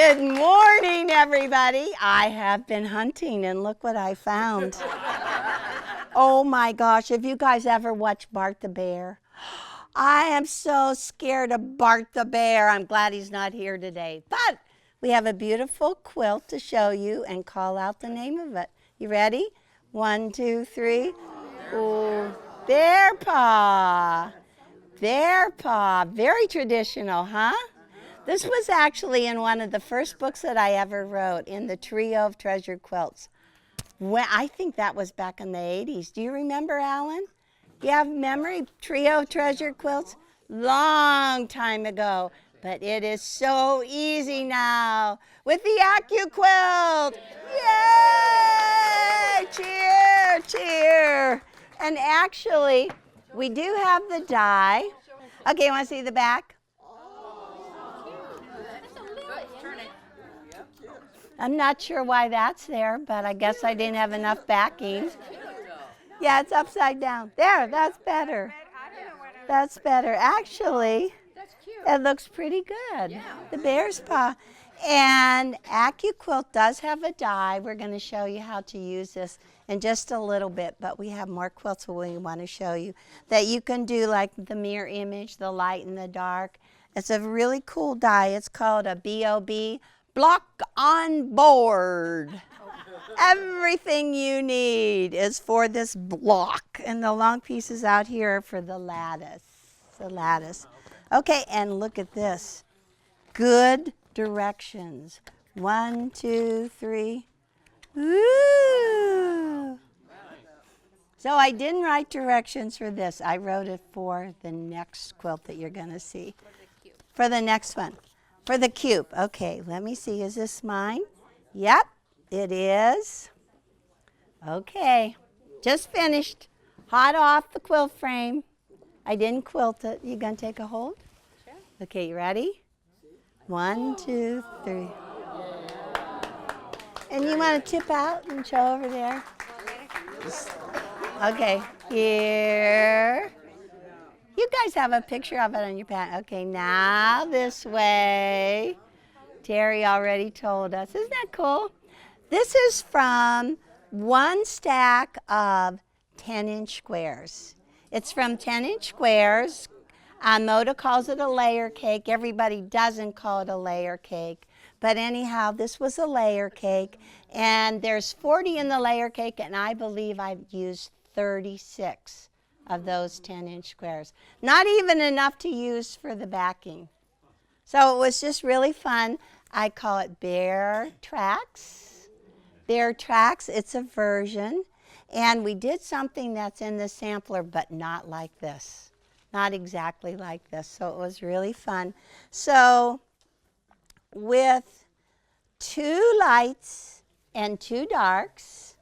Good morning, everybody. I have been hunting, and look what I found. Oh my gosh, have you guys ever watched Bart the Bear? I am so scared of Bart the Bear. I'm glad he's not here today. But we have a beautiful quilt to show you and call out the name of it. You ready? 1, 2, 3. Ooh, Bear Paw. Bear Paw. Very traditional, huh? This was actually in one of the first books that I ever wrote, in the Trio of Treasured Quilts. I think that was back in the 80s. Do you remember, Alan? You have memory? Trio of Treasured Quilts? Long time ago. But it is so easy now with the Accuquilt. Yay! Cheer, cheer. And actually, we do have the die. Okay, you want to see the back? I'm not sure why that's there, but I guess I didn't have enough backing. Yeah, it's upside down. There, that's better. That's better. Actually, it looks pretty good. The bear's paw. And Accuquilt does have a die. We're going to show you how to use this in just a little bit, but we have more quilts we want to show you that you can do, like the mirror image, the light and the dark. It's a really cool die. It's called a BOB, Block on Board. Everything you need is for this block, and the long pieces out here are for the lattice. Okay, and look at this. Good directions. 1, 2, 3. Woo! So I didn't write directions for this. I wrote it for the next quilt that you're going to see. For the next one. For the cube. Okay, let me see. Is this mine? Yep, it is. Okay, just finished. Hot off the quilt frame. I didn't quilt it. You going to take a hold? Sure. Okay, you ready? 1, 2, 3. And you want to tip out and show over there? Okay, here. You guys have a picture of it on your pad. Okay, now this way. Terry already told us. Isn't that cool? This is from one stack of 10-inch squares. It's from 10-inch squares. Moda calls it a layer cake. Everybody doesn't call it a layer cake. But anyhow, this was a layer cake. And there's 40 in the layer cake, and I believe I've used 36 of those 10-inch squares. Not even enough to use for the backing. So it was just really fun. I call it Bear Tracks. Bear Tracks, it's a version. And we did something that's in the sampler, but not like this. Not exactly like this. So it was really fun. So with 2 lights and 2 darks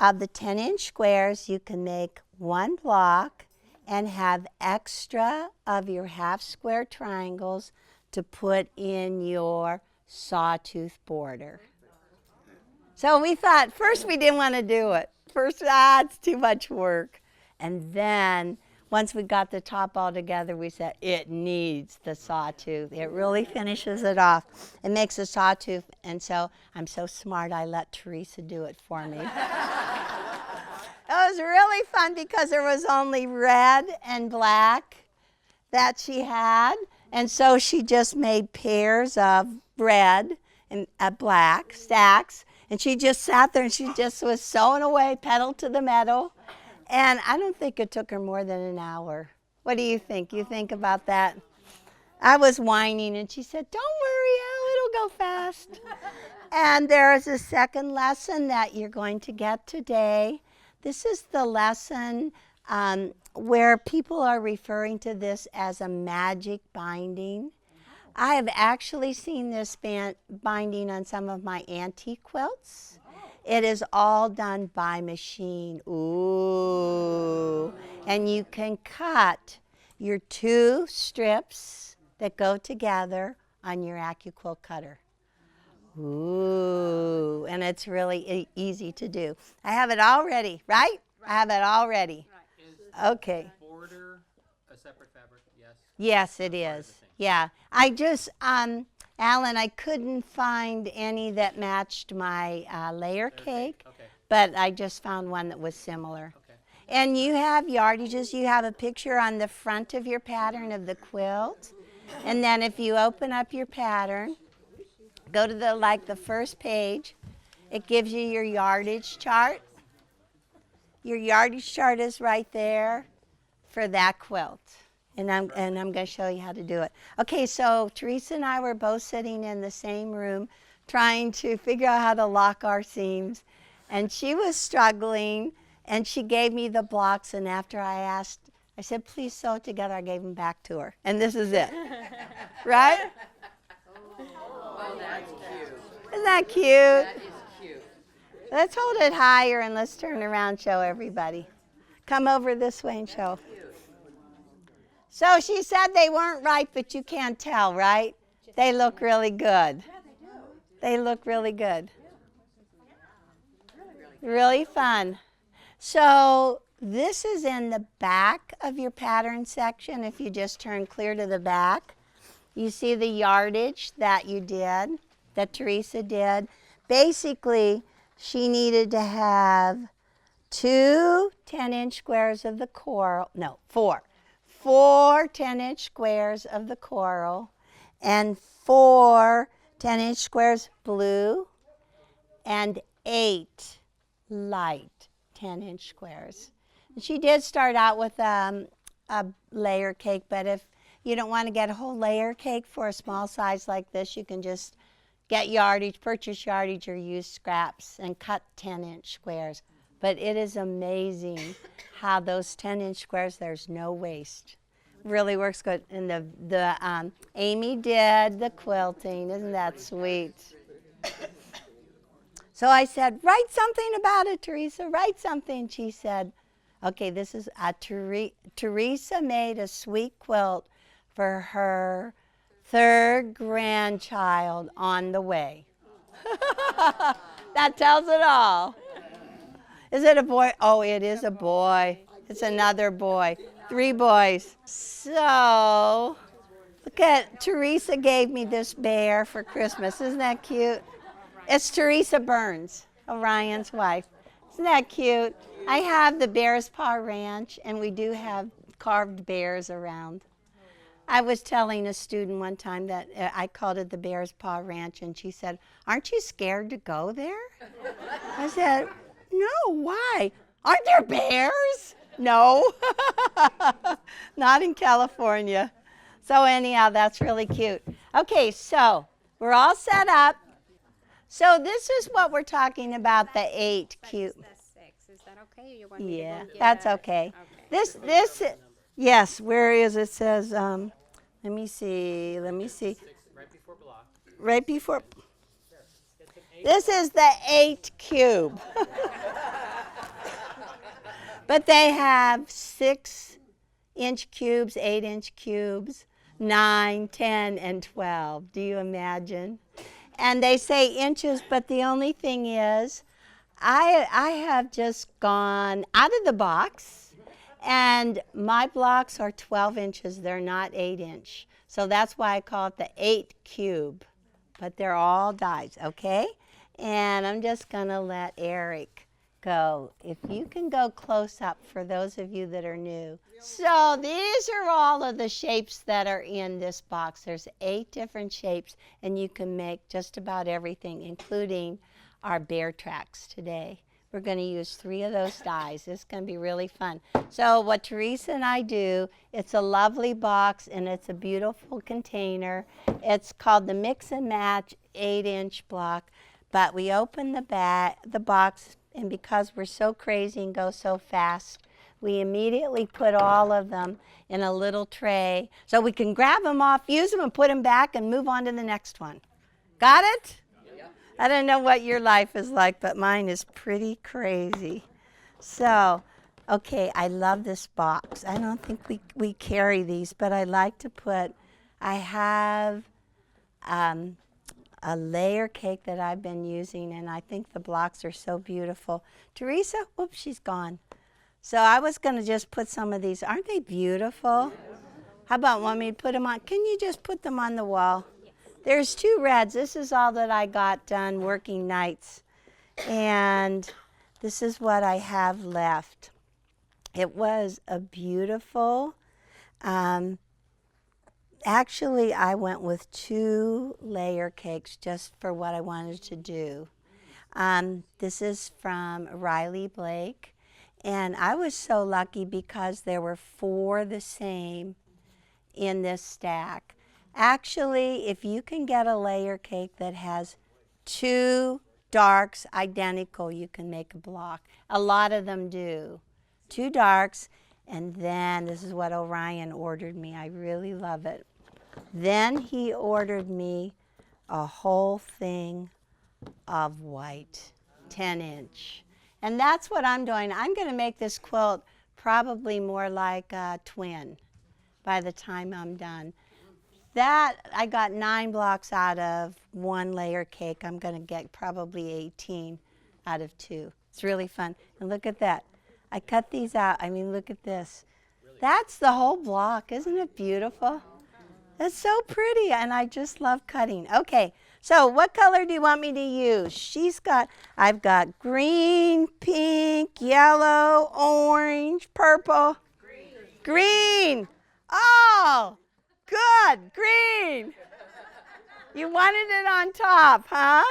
of the 10-inch squares, you can make 1 block and have extra of your half square triangles to put in your Sawtooth Border. So we thought, first we didn't want to do it. First, it's too much work. And then once we got the top all together, we said, it needs the sawtooth. It really finishes it off. It makes a sawtooth. And so I'm so smart, I let Teresa do it for me. It was really fun because there was only red and black that she had. And so she just made pairs of red and black stacks. And she just sat there and she just was sewing away, pedal to the metal. And I don't think it took her more than an hour. What do you think? You think about that? I was whining and she said, don't worry, Elle, it'll go fast. And there is a second lesson that you're going to get today. This is the lesson where people are referring to this as a magic binding. I have actually seen this binding on some of my antique quilts. It is all done by machine. Ooh. And you can cut your 2 strips that go together on your Accuquilt cutter. Ooh, and it's really easy to do. I have it all ready, right? I have it all ready. Okay. Border a separate fabric? Yes. Yes, it is. Yeah. I just, Alan, I couldn't find any that matched my layer cake, Okay. but I just found one that was similar. Okay. And you have yardages. You have a picture on the front of your pattern of the quilt. And then if you open up your pattern, go to the first page, it gives you your yardage chart. Your yardage chart is right there for that quilt. And I'm going to show you how to do it. Okay, so Teresa and I were both sitting in the same room trying to figure out how to lock our seams. And she was struggling, and she gave me the blocks. And after I said, please sew it together, I gave them back to her. And this is it. Right? Oh, that's cute. Isn't that cute? That is cute. Let's hold it higher and let's turn around and show everybody. Come over this way and show. So she said they weren't right, but you can't tell, right? They look really good. They look really good. Really fun. So this is in the back of your pattern section. If you just turn clear to the back, you see the yardage that you did, that Teresa did. Basically, she needed to have 2 10-inch squares of the coral, no, 4 10-inch squares of the coral, and 4 10-inch squares blue, and 8 light 10-inch squares. And she did start out with a layer cake, but if you don't want to get a whole layer cake for a small size like this, you can just get yardage, purchase yardage, or use scraps and cut 10-inch squares. But it is amazing how those 10-inch squares, there's no waste. Really works good. And Amy did the quilting. Isn't that sweet? So I said, write something about it, Teresa. Write something. She said, okay, this is Teresa made a sweet quilt for her 3rd grandchild on the way. That tells it all. Is it a boy? Oh, it is a boy. It's another boy. 3 boys. So, look at, Teresa gave me this bear for Christmas. Isn't that cute? It's Teresa Burns, Orion's wife. Isn't that cute? I have the Bear's Paw Ranch, and we do have carved bears around. I was telling a student one time that I called it the Bear's Paw Ranch, and she said, aren't you scared to go there? I said, no, why? Aren't there bears? No, not in California. So anyhow, that's really cute. Okay, so we're all set up. So this is what we're talking about, the 8 cube. That's 6. Is that okay? You want me to Yeah, go get that's it? okay. This, yes, where is it? Says, let me see. Right before block. Right before. This is the 8 cube. But they have 6-inch cubes, 8-inch cubes, 9, 10, and 12. Do you imagine? And they say inches, but the only thing is, I have just gone out of the box, and my blocks are 12 inches. They're not 8-inch. So that's why I call it the 8 cube. But they're all dies, okay? And I'm just going to let Eric go. If you can go close up for those of you that are new. So these are all of the shapes that are in this box. There's 8 different shapes, and you can make just about everything, including our bear tracks today. We're going to use 3 of those dies. It's going to be really fun. So what Teresa and I do, it's a lovely box, and it's a beautiful container. It's called the Mix and Match 8-inch block. But we open the box, and because we're so crazy and go so fast, we immediately put all of them in a little tray so we can grab them off, use them, and put them back and move on to the next one. Got it? I don't know what your life is like, but mine is pretty crazy. So, okay, I love this box. I don't think we carry these, but I like to put, I have a layer cake that I've been using, and I think the blocks are so beautiful. Teresa, whoops, she's gone. So I was going to just put some of these. Aren't they beautiful? How about want me to put them on? Can you just put them on the wall? There's 2 reds. This is all that I got done working nights. And this is what I have left. It was a beautiful, actually I went with 2 layer cakes just for what I wanted to do. This is from Riley Blake. And I was so lucky because there were 4 the same in this stack. Actually, if you can get a layer cake that has 2 darks identical, you can make a block. A lot of them do. 2 darks, and then this is what Orion ordered me. I really love it. Then he ordered me a whole thing of white, 10-inch. And that's what I'm doing. I'm going to make this quilt probably more like a twin by the time I'm done. That I got 9 blocks out of 1 layer cake. I'm going to get probably 18 out of 2. It's really fun. And look at that. I cut these out. I mean, look at this. That's the whole block. Isn't it beautiful? It's so pretty, and I just love cutting. Okay, so what color do you want me to use? I've got green, pink, yellow, orange, purple. Green. Oh, good, green. You wanted it on top, huh?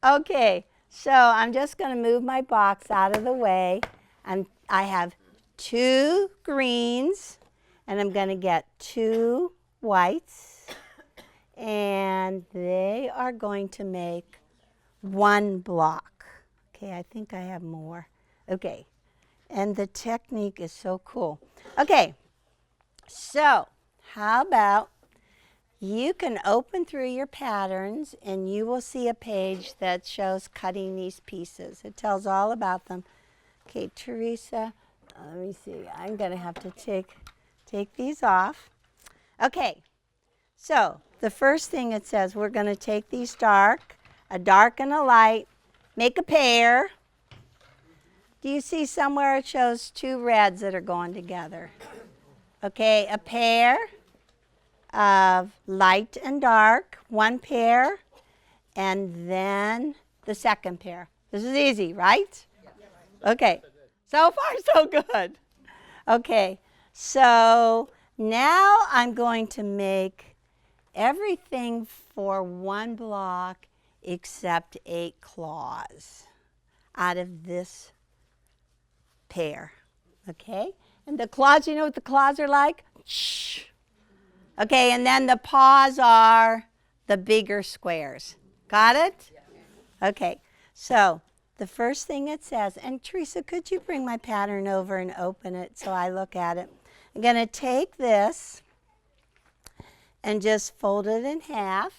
Okay, so I'm just going to move my box out of the way. I have 2 greens, and I'm going to get 2 whites, and they are going to make 1 block. Okay, I think I have more. Okay, and the technique is so cool. Okay, so how about you can open through your patterns and you will see a page that shows cutting these pieces. It tells all about them. Okay, Teresa, let me see. I'm going to have to take these off. Okay, so the first thing it says, we're going to take these a dark and a light, make a pair. Do you see somewhere it shows 2 reds that are going together? Okay, a pair of light and dark, 1 pair, and then the second pair. This is easy, right? Okay, so far so good. Okay, so now I'm going to make everything for 1 block except 8 claws out of this pair. Okay, and the claws, you know what the claws are like? Shh. Okay, and then the paws are the bigger squares. Got it? Okay, so the first thing it says, and Teresa, could you bring my pattern over and open it so I look at it? I'm going to take this and just fold it in half.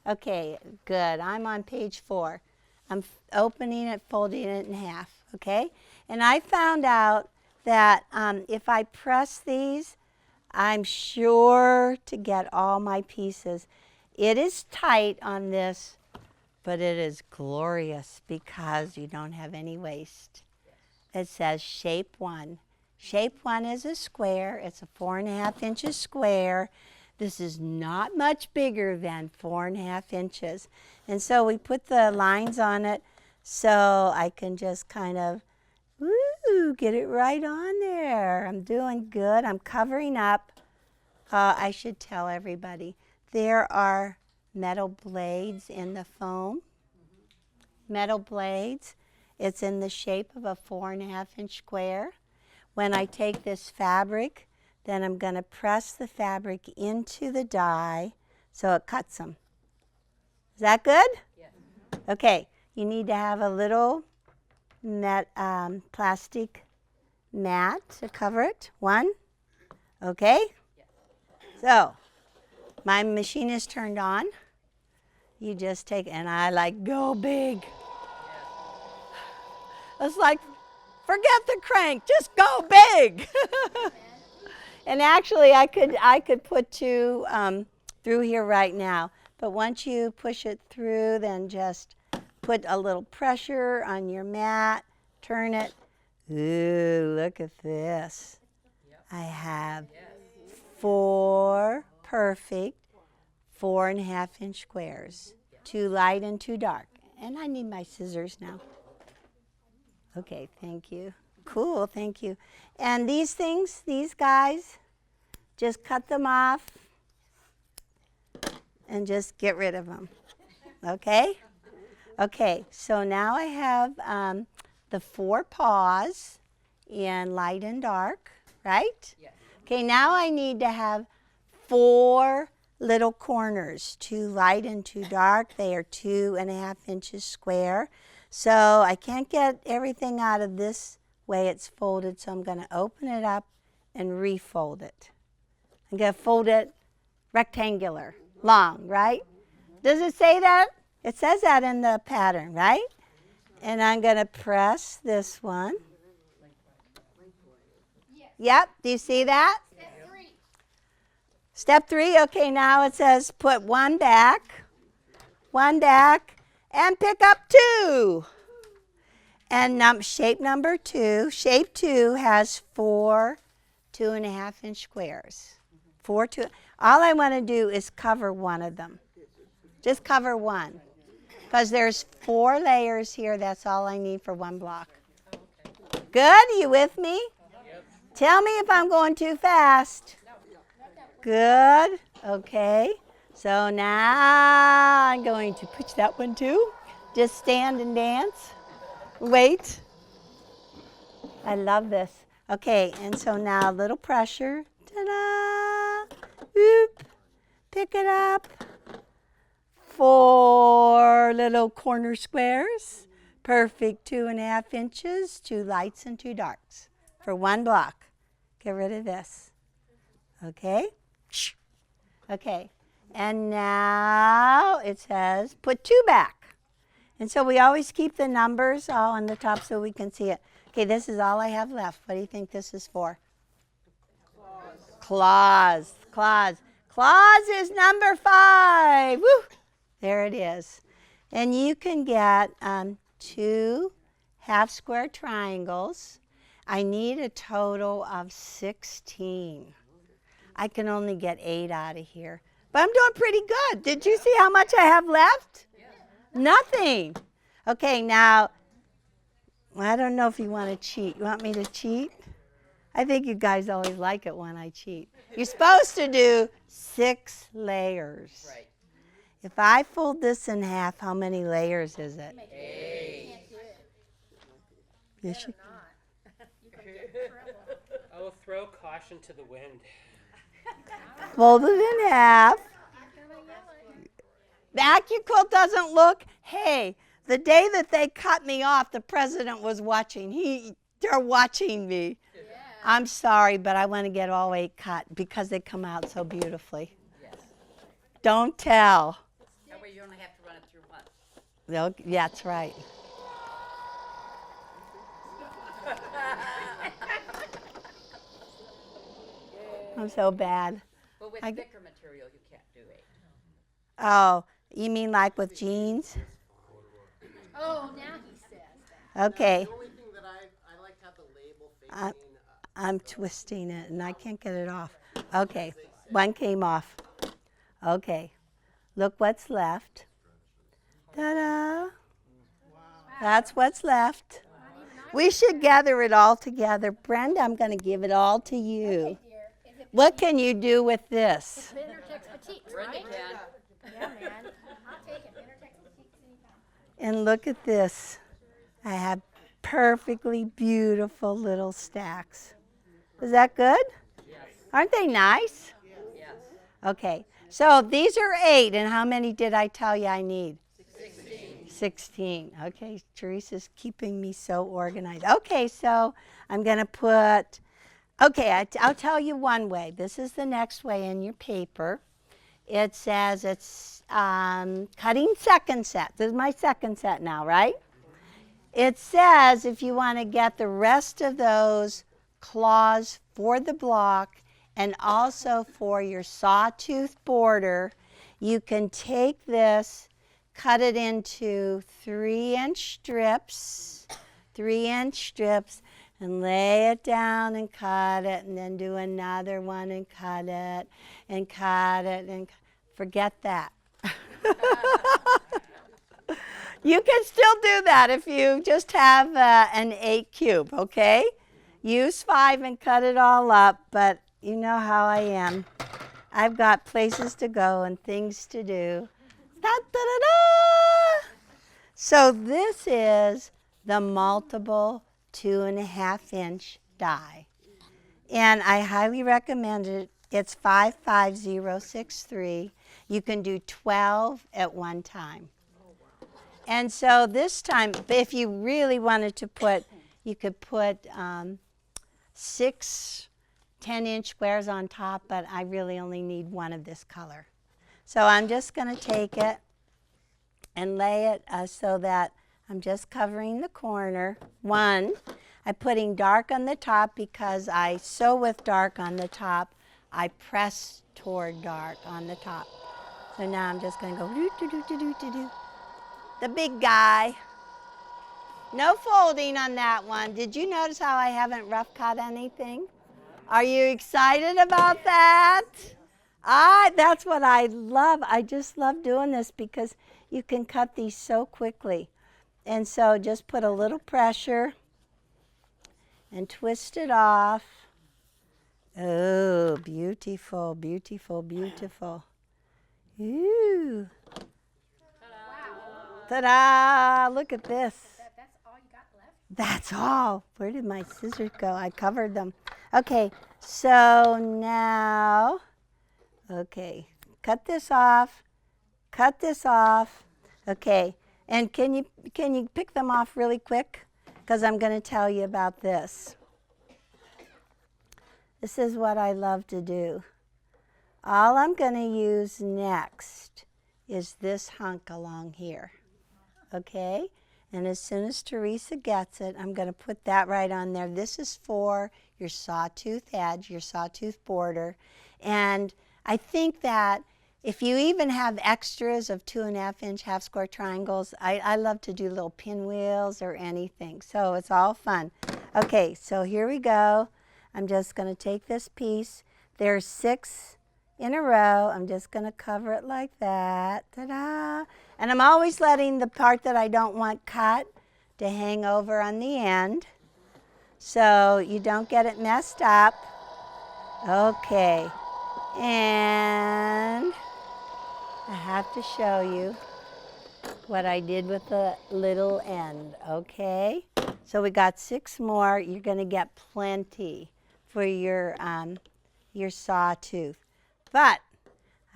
Okay, good. I'm on page 4. I'm opening it, folding it in half, okay? And I found out that if I press these, I'm sure to get all my pieces. It is tight on this, but it is glorious because you don't have any waste. It says shape 1. Shape 1 is a square. It's a 4.5 inches square. This is not much bigger than 4.5 inches. And so we put the lines on it so I can just kind of, get it right on there. I'm doing good. I'm covering up. I should tell everybody, there are metal blades in the foam. Metal blades. It's in the shape of a 4.5 inch square. When I take this fabric, then I'm going to press the fabric into the die so it cuts them. Is that good? Yes. Okay, you need to have a little plastic mat to cover it. 1. Okay? Yes. So, my machine is turned on. You just take, and I like go big. It's like, forget the crank, just go big. And actually, I could put 2 through here right now. But once you push it through, then just put a little pressure on your mat, turn it. Ooh, look at this. Yep. I have 4 perfect 4.5-inch squares. 2 light and 2 dark. And I need my scissors now. Okay, thank you. Cool, thank you. And these things, these guys, just cut them off and just get rid of them. Okay? Okay, so now I have the 4 paws in light and dark, right? Yes. Okay, now I need to have 4 little corners, 2 light and 2 dark. They are 2.5 inches square. So I can't get everything out of this way it's folded, so I'm going to open it up and refold it. I'm going to fold it rectangular, long, right? Does it say that? It says that in the pattern, right? And I'm going to press this one. Yep, do you see that? Step 3, okay, now it says put one back, and pick up 2. And shape number 2, shape 2 has 4 2.5-inch squares. 4, 2. All I want to do is cover one of them. Just cover one. Because there's 4 layers here, that's all I need for one block. Good, are you with me? Yep. Tell me if I'm going too fast. Good, okay. So now I'm going to push that one too. Just stand and dance. Wait. I love this. Okay, and so now a little pressure. Ta-da! Oop. Pick it up. 4 little corner squares. Perfect 2.5 inches, 2 lights and 2 darks for one block. Get rid of this. Okay? Okay. And now it says put 2 back. And so we always keep the numbers all on the top so we can see it. Okay, this is all I have left. What do you think this is for? Claws. Claws. Claws is number 5. Woo! There it is. And you can get 2 half-square triangles. I need a total of 16. I can only get 8 out of here. But I'm doing pretty good. Did you see how much I have left? Yeah. Nothing. Okay, now, I don't know if you want to cheat. You want me to cheat? I think you guys always like it when I cheat. You're supposed to do 6 layers. Right. If I fold this in half, how many layers is it? 8. Yes, you- I will throw caution to the wind. Fold it in half. The Accuquilt doesn't look. Hey, the day that they cut me off, the president was watching. They're watching me. Yeah. I'm sorry, but I want to get all 8 cut because they come out so beautifully. Yes. Don't tell. That way you only have to run it through once. Yeah, that's right. I'm so bad. But with thicker material, you can't do 8. Oh, you mean like with jeans? Oh, now he says that. Okay. The only thing that I like to have the label facing. I'm twisting it and I can't get it off. Okay, one came off. Okay, look what's left. Ta-da! That's what's left. We should gather it all together. Brenda, I'm going to give it all to you. What can you do with this? Intertext Petites, Brenda right? can. Yeah, man. I'll take it. Intertext Petites anytime. And look at this. I have perfectly beautiful little stacks. Is that good? Yes. Aren't they nice? Yes. Okay, so these are 8, and how many did I tell you I need? 16. Okay, Teresa's keeping me so organized. Okay, so I'm going to put, okay, I'll tell you one way. This is the next way in your paper. It says it's cutting second set. This is my second set now, right? It says if you want to get the rest of those claws for the block and also for your sawtooth border, you can take this, cut it into 3-inch strips, 3-inch strips, and lay it down and cut it, and then do another one and cut it, and cut it, and Forget that. You can still do that if you just have an 8 cube, okay? Use 5 and cut it all up, but you know how I am. I've got places to go and things to do. Da-da-da-da! So this is the multiple 2.5-inch die. And I highly recommend it. It's 55063. You can do 12 at one time. And so this time, if you really wanted to put, you could put 6 10-inch squares on top, but I really only need one of this color. So I'm just going to take it and lay it so that I'm just covering the corner. One, I'm putting dark on the top because I sew with dark on the top. I press toward dark on the top. So now I'm just going to go do-do-do-do-do-do. The big guy. No folding on that one. Did you notice how I haven't rough cut anything? Are you excited about that? That's what I love. I just love doing this because you can cut these so quickly. And so just put a little pressure and twist it off. Oh, beautiful, beautiful, beautiful. Ooh. Ta-da! Look at this. That's all you got left? That's all. Where did my scissors go? I covered them. Okay, so now, okay, cut this off. Cut this off. Okay, and can you pick them off really quick? Because I'm going to tell you about this. This is what I love to do. All I'm going to use next is this hunk along here. Okay? And as soon as Teresa gets it, I'm going to put that right on there. This is for your sawtooth edge, your sawtooth border. And I think that if you even have extras of 2.5-inch half-square triangles, I love to do little pinwheels or anything. So it's all fun. Okay, so here we go. I'm just going to take this piece. There's 6 in a row. I'm just going to cover it like that. Ta-da! And I'm always letting the part that I don't want cut to hang over on the end so you don't get it messed up. Okay. And I have to show you what I did with the little end. Okay? So we got 6 more. You're going to get plenty for your sawtooth. But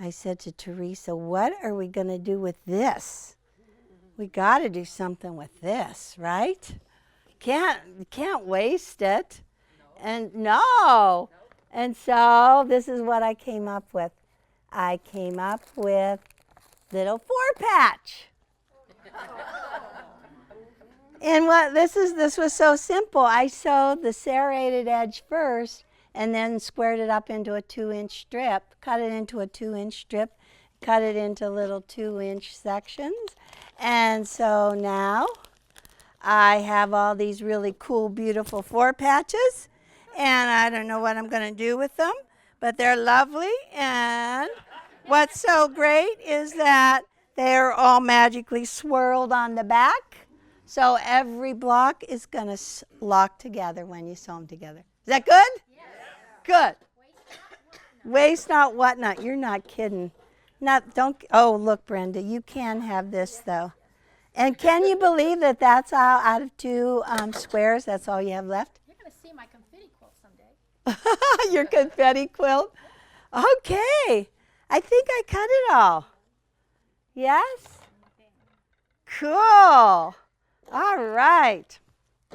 I said to Teresa, what are we going to do with this? We got to do something with this, right? Can't waste it. And no. And so this is what I came up with. I came up with little 4-patch. And this was so simple. I sewed the serrated edge first and then squared it up into a 2-inch strip, cut it into a 2-inch strip, cut it into little 2-inch sections. And so now I have all these really cool, beautiful 4-patches. And I don't know what I'm going to do with them, but they're lovely. And what's so great is that they're all magically swirled on the back. So every block is going to lock together when you sew them together. Is that good? Yes. Good. Waste not, what not. You're not kidding. Oh, look, Brenda, you can have this, though. And can you believe that that's out of 2 squares? That's all you have left? You're going to see my confetti quilt someday. Your confetti quilt? Okay. I think I cut it all. Yes? Cool. All right.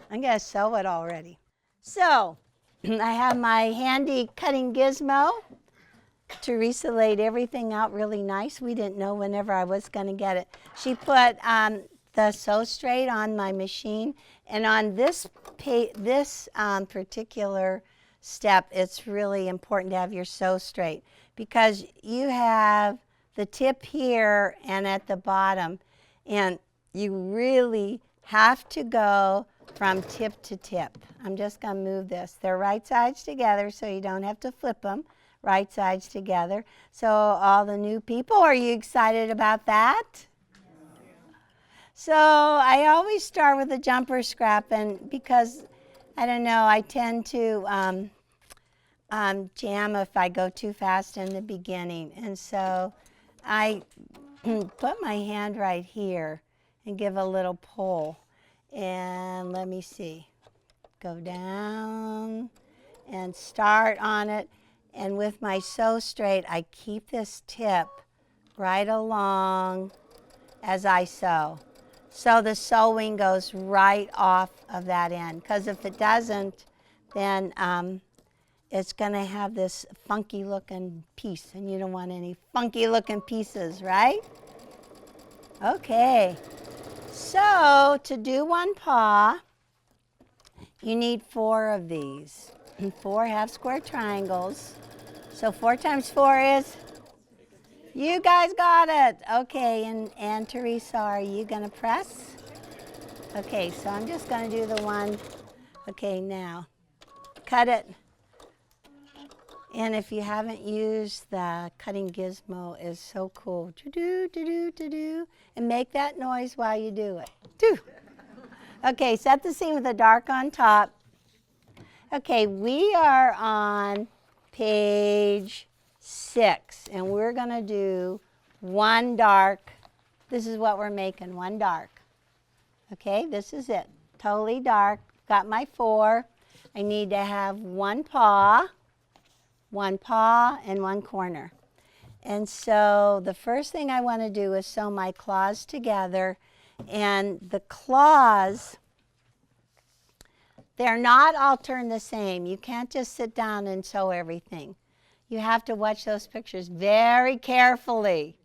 I'm going to sew it already. So I have my handy cutting gizmo. Teresa laid everything out really nice. We didn't know whenever I was going to get it. She put the sew straight on my machine. And on this particular step, it's really important to have your sew straight because you have the tip here and at the bottom. And you really have to go from tip to tip. I'm just going to move this. They're right sides together so you don't have to flip them. right sides together. So all the new people, are you excited about that? So I always start with a jumper scrap, and because, I don't know, I tend to jam if I go too fast in the beginning. And so I put my hand right here and give a little pull. And let me see. Go down and start on it. And with my sew straight, I keep this tip right along as I sew. So the sewing goes right off of that end. Because if it doesn't, then it's going to have this funky looking piece. And you don't want any funky looking pieces, right? Okay. So to do one paw, you need 4 of these. 4 half square triangles. So 4 times 4 is? You guys got it. Okay, and Teresa, are you going to press? Okay, so I'm just going to do the one. Okay, now, cut it. And if you haven't used the cutting gizmo, it's so cool. Do-do, do-do, do-do. And make that noise while you do it. Do. Okay, set the seam with the dark on top. Okay, we are on page 6, and we're going to do 1 dark. This is what we're making, 1 dark. Okay, this is it. Totally dark. Got my 4. I need to have 1 paw, and 1 corner. And so the first thing I want to do is sew my claws together. And the claws, they're not all turned the same. You can't just sit down and sew everything. You have to watch those pictures very carefully,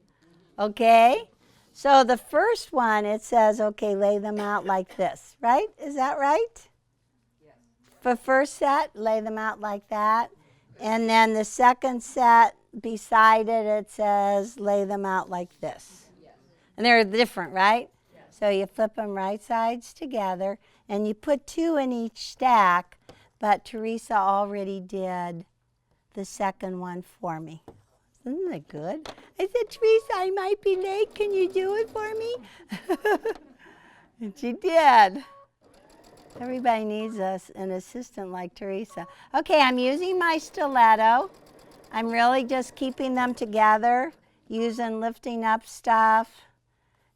okay? So the first one, it says, okay, lay them out like this, right? Is that right? Yes. For first set, lay them out like that. And then the second set, beside it, it says, lay them out like this. Yes. And they're different, right? Yes. So you flip them right sides together, and you put 2 in each stack, but Teresa already did the second one for me. Isn't that good? I said, Teresa, I might be late. Can you do it for me? And she did. Everybody needs an assistant like Teresa. Okay, I'm using my stiletto. I'm really just keeping them together, lifting up stuff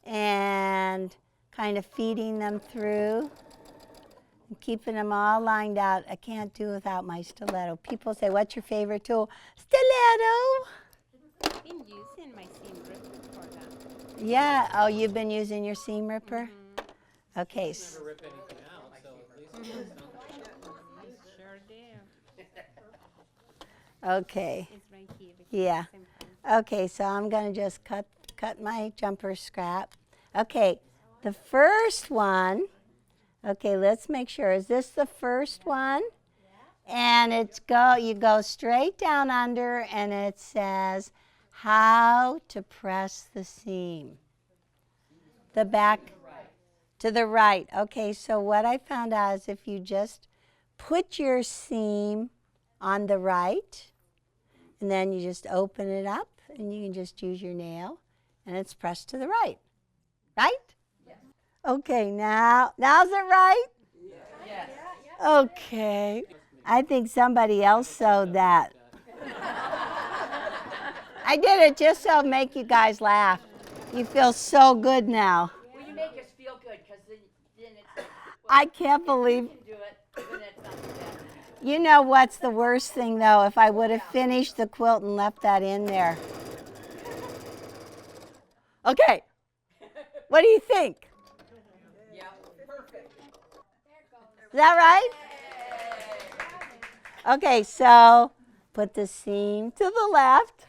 and kind of feeding them through. Keeping them all lined out. I can't do without my stiletto. People say, what's your favorite tool? Stiletto. I've been using my seam ripper for that. Yeah. Oh, you've been using your seam ripper? Mm-hmm. Okay. Never rip anything out, so at least Sure do. Okay. It's right here. Yeah. Okay, so I'm going to just cut my jumper scrap. Okay, the first one. Okay, let's make sure. Is this the first one? And you go straight down under, and it says how to press the seam. The back to the right. Okay, so what I found out is if you just put your seam on the right, and then you just open it up, and you can just use your nail, and it's pressed to the right. Right? Okay, now's it right? Yes. Okay. I think somebody else sewed that. I did it just so make you guys laugh. You feel so good now. Well, you make us feel good because then it's. I can't believe. You can do it, then it's not too bad. You know what's the worst thing though? If I would have finished the quilt and left that in there. Okay. What do you think? Yeah. Perfect. Is that right? Okay, so put the seam to the left.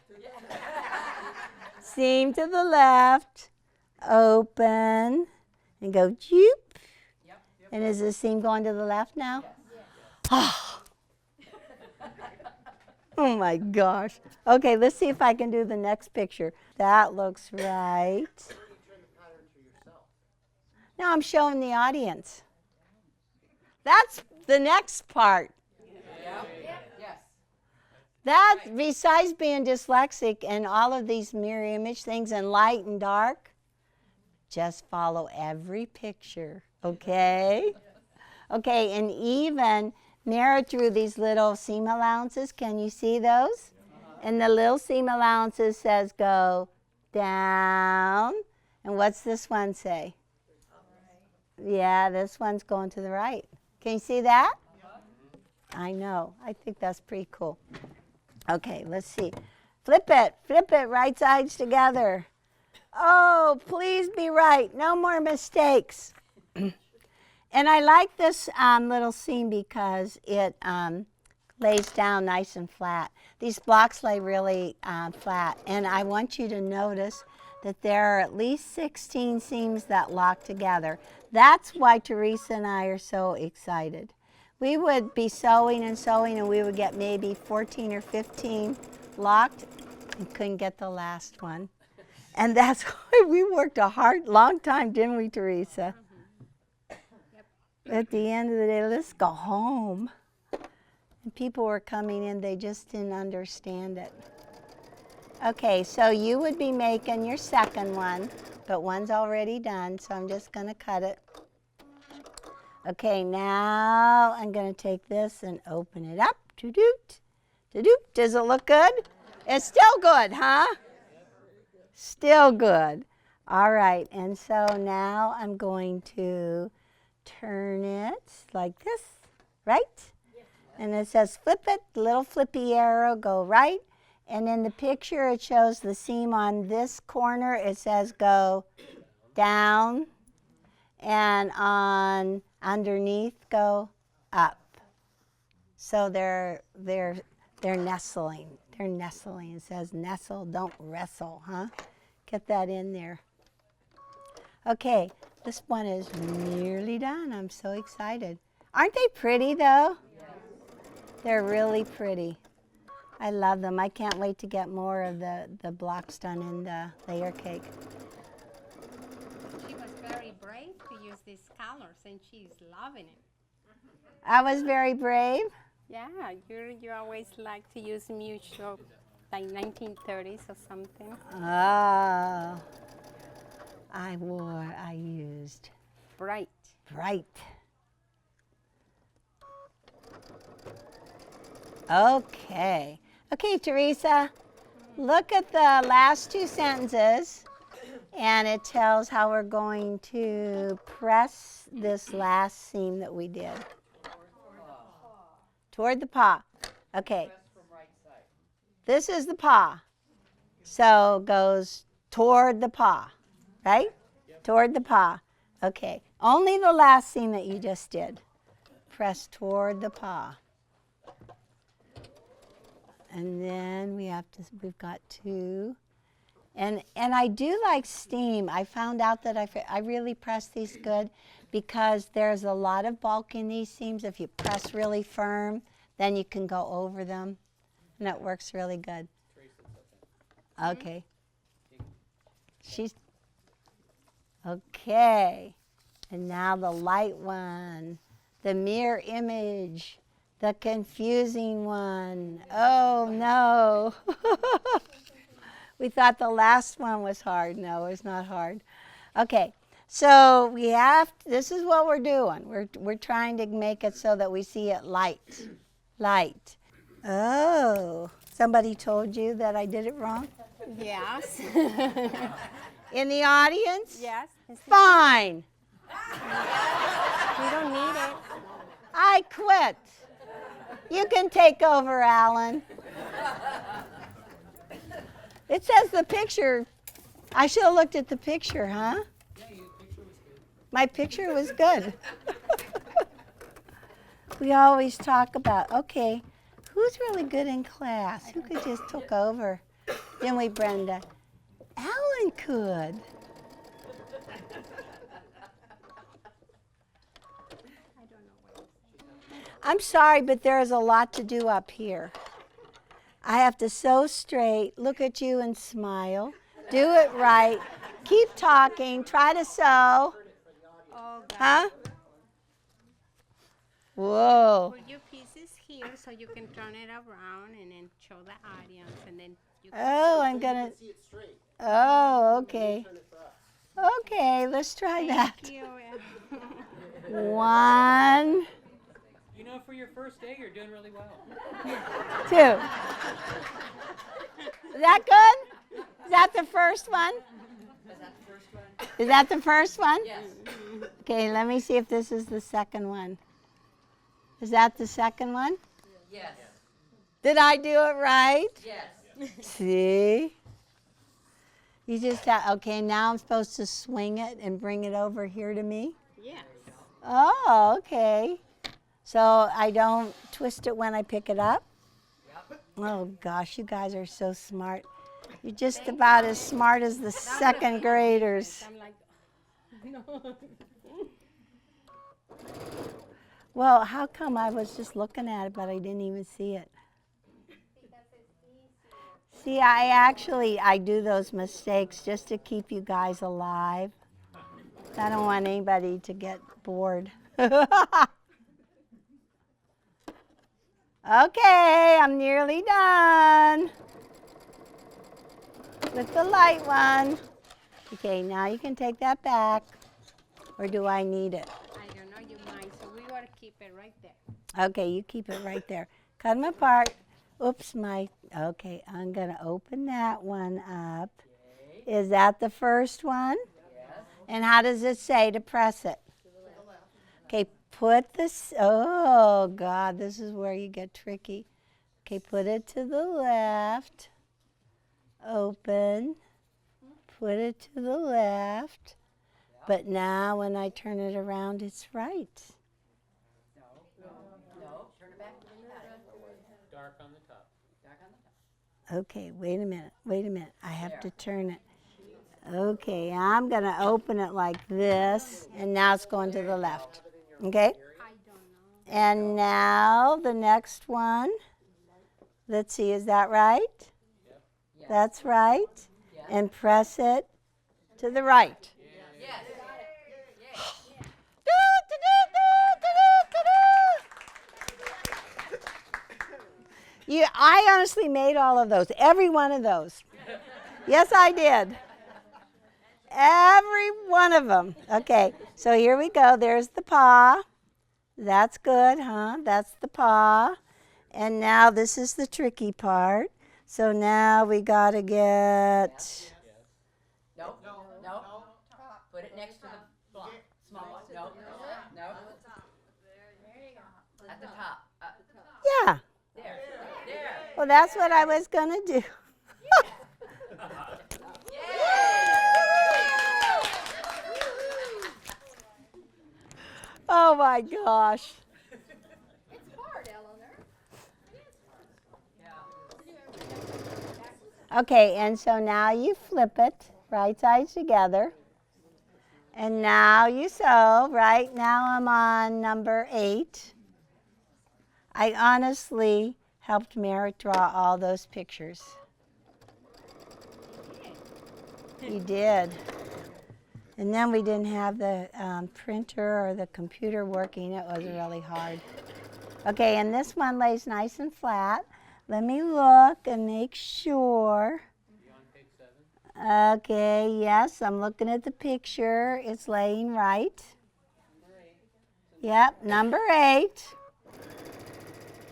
Seam to the left. Open and go joop. Yep. And is the seam going to the left now? Yes. Oh my gosh. Okay, let's see if I can do the next picture. That looks right. Now I'm showing the audience. That's the next part. Yeah. Yes. That, besides being dyslexic and all of these mirror image things and light and dark, just follow every picture, okay? Okay, and even narrow through these little seam allowances. Can you see those? And the little seam allowances says go down. And what's this one say? Yeah, this one's going to the right. Can you see that? I know. I think that's pretty cool. Okay, let's see. Flip it, right sides together. Oh, please be right. No more mistakes. And I like this little seam because it lays down nice and flat. These blocks lay really flat. And I want you to notice that there are at least 16 seams that lock together. That's why Teresa and I are so excited. We would be sewing and we would get maybe 14 or 15 locked and couldn't get the last one. And that's why we worked a long time, didn't we, Teresa? At the end of the day, let's go home. And people were coming in, they just didn't understand it. Okay, so you would be making your second one, but one's already done, so I'm just going to cut it. Okay, now I'm going to take this and open it up. Doot, doot. Does it look good? It's still good, huh? Still good. All right, and so now I'm going to turn it like this, right? And it says flip it, little flippy arrow, go right. And in the picture it shows the seam on this corner, it says go down. And on underneath go up. So they're nestling. They're nestling. It says nestle, don't wrestle, huh? Get that in there. Okay, this one is nearly done. I'm so excited. Aren't they pretty though? They're really pretty. I love them. I can't wait to get more of the blocks done in the layer cake. She was very brave to use these colors, and she's loving it. I was very brave. Yeah, you always like to use mutual, like 1930s or something. Oh, I used Bright. bright. Okay. Okay, Teresa, look at the last two sentences, and it tells how we're going to press this last seam that we did. Toward the paw. Okay. This is the paw. So goes toward the paw, right? Toward the paw. Okay. Only the last seam that you just did. Press toward the paw. And then we've got two. And I do like steam. I found out that I really press these good because there's a lot of bulk in these seams. If you press really firm, then you can go over them. And it works really good. Okay. Okay. And now the light one, the mirror image. The confusing one. Oh, no. We thought the last one was hard. No, it's not hard. Okay, so this is what we're doing. We're trying to make it so that we see it light. Light. Oh, somebody told you that I did it wrong? Yes. In the audience? Yes. Fine. We don't need it. I quit. You can take over, Alan. It says the picture. I should have looked at the picture, huh? Yeah, your picture was good. My picture was good. We always talk about, okay, who's really good in class? Who could just took over? Then we, Brenda. Alan could. I'm sorry, but there is a lot to do up here. I have to sew straight, look at you and smile, do it right, keep talking, try to sew. Oh, God. Huh? Whoa. For your pieces here so you can turn it around and then show the audience and then you can Oh, I'm You gonna. can see it straight. Oh, okay. Turn it for us. Okay, let's try that. Thank you. 1, You know, for your first day, you're doing really well. 2. Is that good? Is that the first one? Was that the first one? Is that the first one? Yes. Okay, let me see if this is the second one. Is that the second one? Yes. Did I do it right? Yes. See? You just have, okay, now I'm supposed to swing it and bring it over here to me? Yes. Oh, okay. So I don't twist it when I pick it up? Yep. Oh gosh, you guys are so smart. You're just about as smart as the second graders. I'm like, no. Well, how come I was just looking at it, but I didn't even see it? See, I do those mistakes just to keep you guys alive. I don't want anybody to get bored. Okay, I'm nearly done with the light one. Okay, now you can take that back. Or do I need it? I don't know, you mind, so we gotta keep it right there. Okay, you keep it right there. Cut them apart. Oops, okay, I'm gonna open that one up. Is that the first one? Yes. And how does it say to press it? Okay, put this, oh God, this is where you get tricky. Okay, put it to the left. Open. Put it to the left. But now when I turn it around, it's right. No. Turn it back. Dark on the top. Dark on the top. Okay, wait a minute. I have to turn it. Okay, I'm gonna open it like this, and now it's going to the left. Okay? I don't know. And now the next one. Let's see, is that right? Yes. That's right. Yes. And press it to the right. Yes. I honestly made all of those, every one of those. Yes, I did. Every one of them. Okay, so here we go. There's the paw. That's good, huh? That's the paw. And now this is the tricky part. So now we got to get... Nope. No. Put it next to the block. Small one. No. No. At the top. Yeah. There. Well, that's what I was going to do. Oh my gosh. It's hard, Eleanor. Okay, and so now you flip it, right sides together. And now you sew. Right now I'm on number 8. I honestly helped Merritt draw all those pictures. He did. And then we didn't have the printer or the computer working. It was really hard. Okay, and this one lays nice and flat. Let me look and make sure. You on page 7? Okay, yes, I'm looking at the picture. It's laying right. Yep, number 8.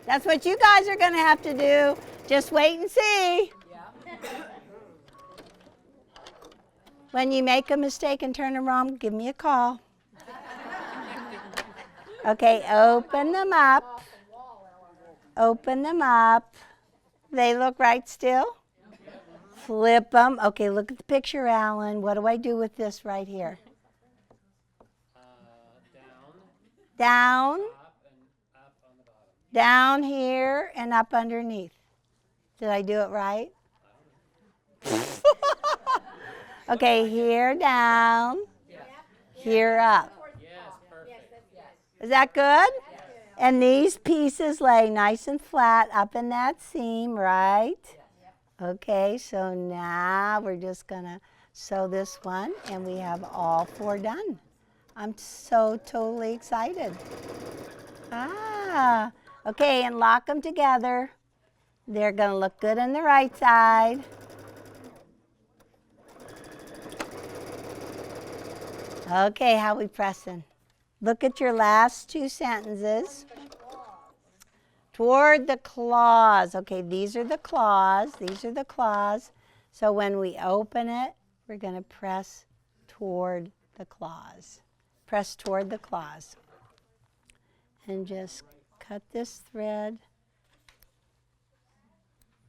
That's what you guys are going to have to do. Just wait and see. Yeah. When you make a mistake and turn them wrong, give me a call. Okay, open them up. Open them up. They look right still? Flip them. Okay, look at the picture, Alan. What do I do with this right here? Down, Down, up, and up on the bottom. down here, and up underneath. Did I do it right? Okay, here down, here up. Yes, perfect. Is that good? And these pieces lay nice and flat up in that seam, right? Okay, so now we're just gonna sew this one, and we have all 4 done. I'm so totally excited. Okay, and lock them together. They're going to look good on the right side. Okay, how we pressing? Look at your last two sentences. Toward the claws. Okay, these are the claws. These are the claws. So when we open it, we're going to press toward the claws. Press toward the claws. And just cut this thread.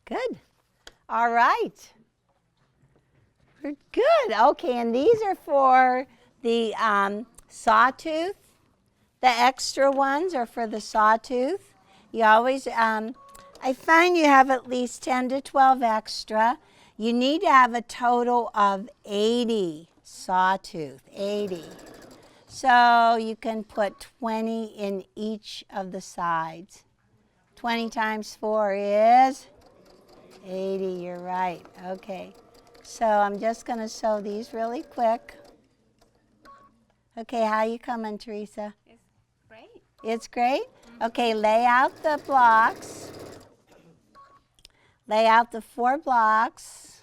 Good. All right. We're good. Okay, and these are for the sawtooth. The extra ones are for the sawtooth. You always, I find you have at least 10 to 12 extra. You need to have a total of 80 sawtooth, 80. So you can put 20 in each of the sides. 20 times 4 is 80, you're right. Okay, so I'm just going to sew these really quick. Okay, how you coming, Teresa? It's great. It's great? Okay, lay out the blocks. Lay out the 4 blocks.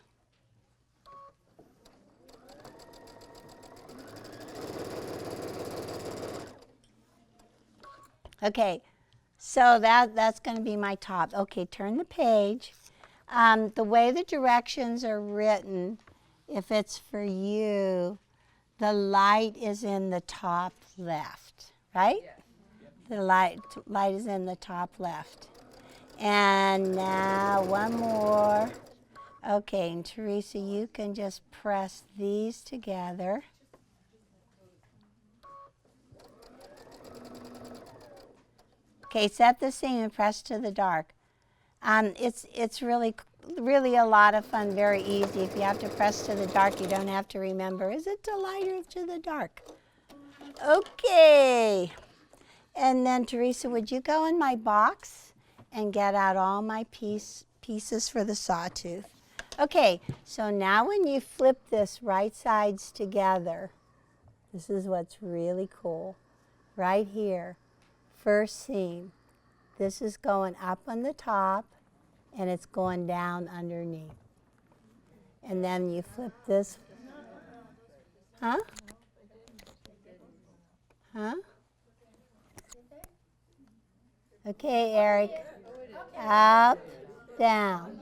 Okay, so that's going to be my top. Okay, turn the page. The way the directions are written, if it's for you, the light is in the top left, right? The light is in the top left. And now one more. Okay, and Teresa, you can just press these together. Okay, set the seam and press to the dark. It's really a lot of fun, very easy. If you have to press to the dark, you don't have to remember, is it to light or to the dark? Okay. And then, Teresa, would you go in my box and get out all my pieces for the sawtooth? Okay, so now when you flip this right sides together, this is what's really cool. Right here, first seam. This is going up on the top, and it's going down underneath. And then you flip this. Huh? Huh? Okay, Eric. Up, down.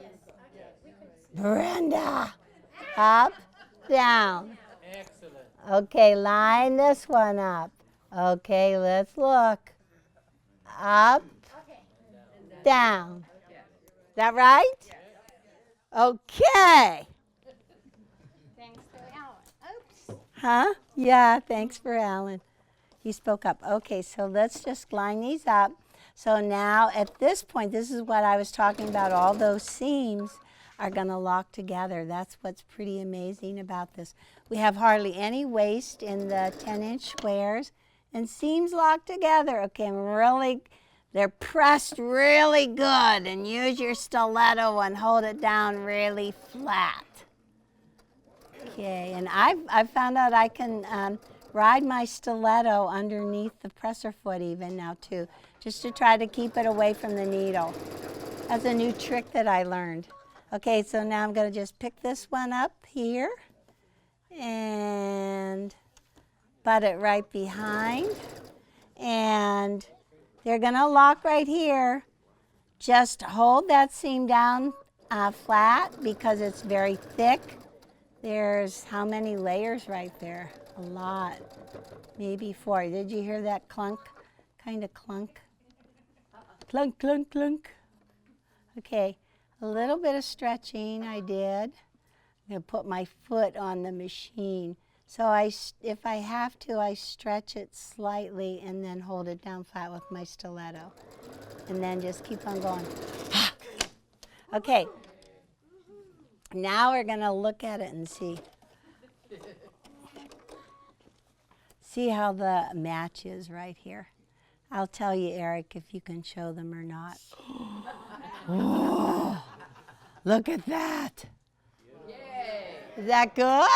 Brenda. Up, down. Excellent. Okay, line this one up. Okay, let's look. Up, down. Is that right? Okay. Thanks to Alan. Oops. Huh? Yeah, thanks for Alan. He spoke up. Okay, so let's just line these up. So now at this point, this is what I was talking about. All those seams are going to lock together. That's what's pretty amazing about this. We have hardly any waste in the 10-inch squares, and seams locked together. Okay, they're pressed really good, and use your stiletto and hold it down really flat. Okay, and I've found out I can ride my stiletto underneath the presser foot even now too, just to try to keep it away from the needle. That's a new trick that I learned. Okay, so now I'm going to just pick this one up here and butt it right behind. And they're going to lock right here. Just hold that seam down flat because it's very thick. There's how many layers right there? A lot. Maybe 4. Did you hear that clunk? Kind of clunk. Clunk, clunk, clunk. Okay, a little bit of stretching I did. I'm going to put my foot on the machine. So if I have to, I stretch it slightly and then hold it down flat with my stiletto. And then just keep on going. Okay, now we're going to look at it and see. See how the match is right here. I'll tell you, Eric, if you can show them or not. Oh, look at that. Yay! Is that good?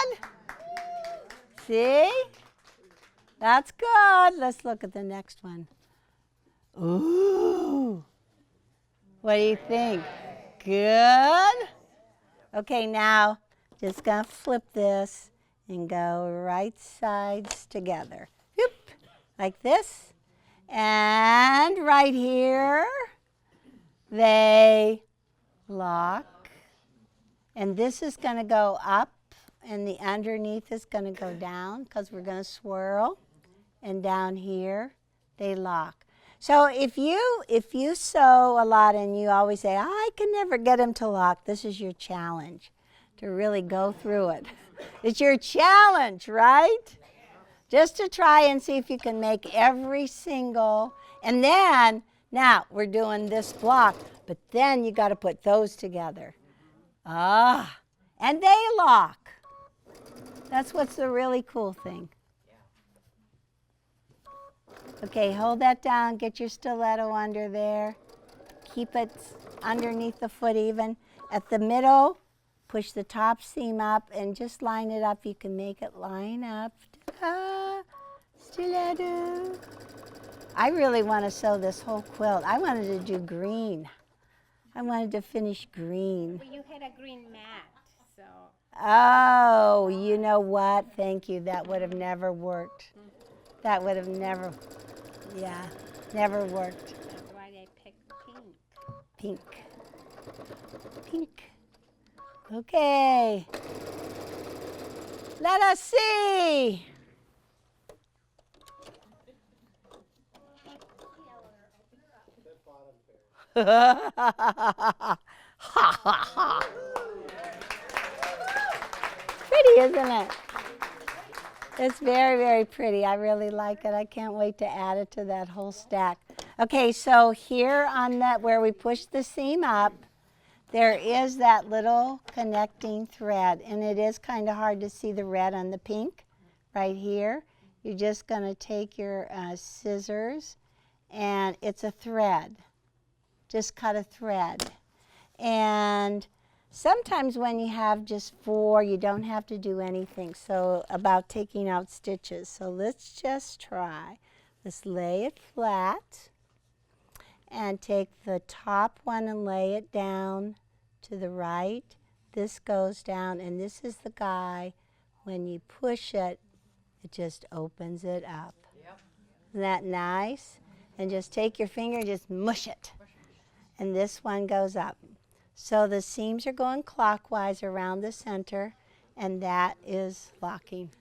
See? That's good. Let's look at the next one. Ooh. What do you think? Good? Okay, now just gonna flip this and go right sides together. Whoop, like this. And right here, they lock. And this is gonna go up and the underneath is gonna go down because we're gonna swirl. And down here, they lock. So if you sew a lot and you always say, I can never get them to lock, this is your challenge, to really go through it. It's your challenge, right? Just to try and see if you can make every single, and then, now we're doing this block, but then you got to put those together. And they lock. That's what's the really cool thing. Okay, hold that down, get your stiletto under there. Keep it underneath the foot even. At the middle, push the top seam up and just line it up. You can make it line up. Ta-da! Stiletto. I really want to sew this whole quilt. I wanted to do green. I wanted to finish green. But you had a green mat, so. Oh, you know what? Thank you. That would have never worked. That would have never, yeah, never worked. That's why I picked pink. Pink. Pink. Okay. Let us see. Pretty, isn't it? It's very, very pretty. I really like it. I can't wait to add it to that whole stack. Okay, so here on that where we push the seam up, there is that little connecting thread, and it is kind of hard to see the red on the pink right here. You're just going to take your scissors, and it's a thread. Just cut a thread. And sometimes when you have just 4, you don't have to do anything. So about taking out stitches. So let's just try. Let's lay it flat and take the top one and lay it down to the right. This goes down, and this is the guy. When you push it, it just opens it up. Yep. Isn't that nice? And just take your finger and just mush it. And this one goes up. So the seams are going clockwise around the center, and that is locking.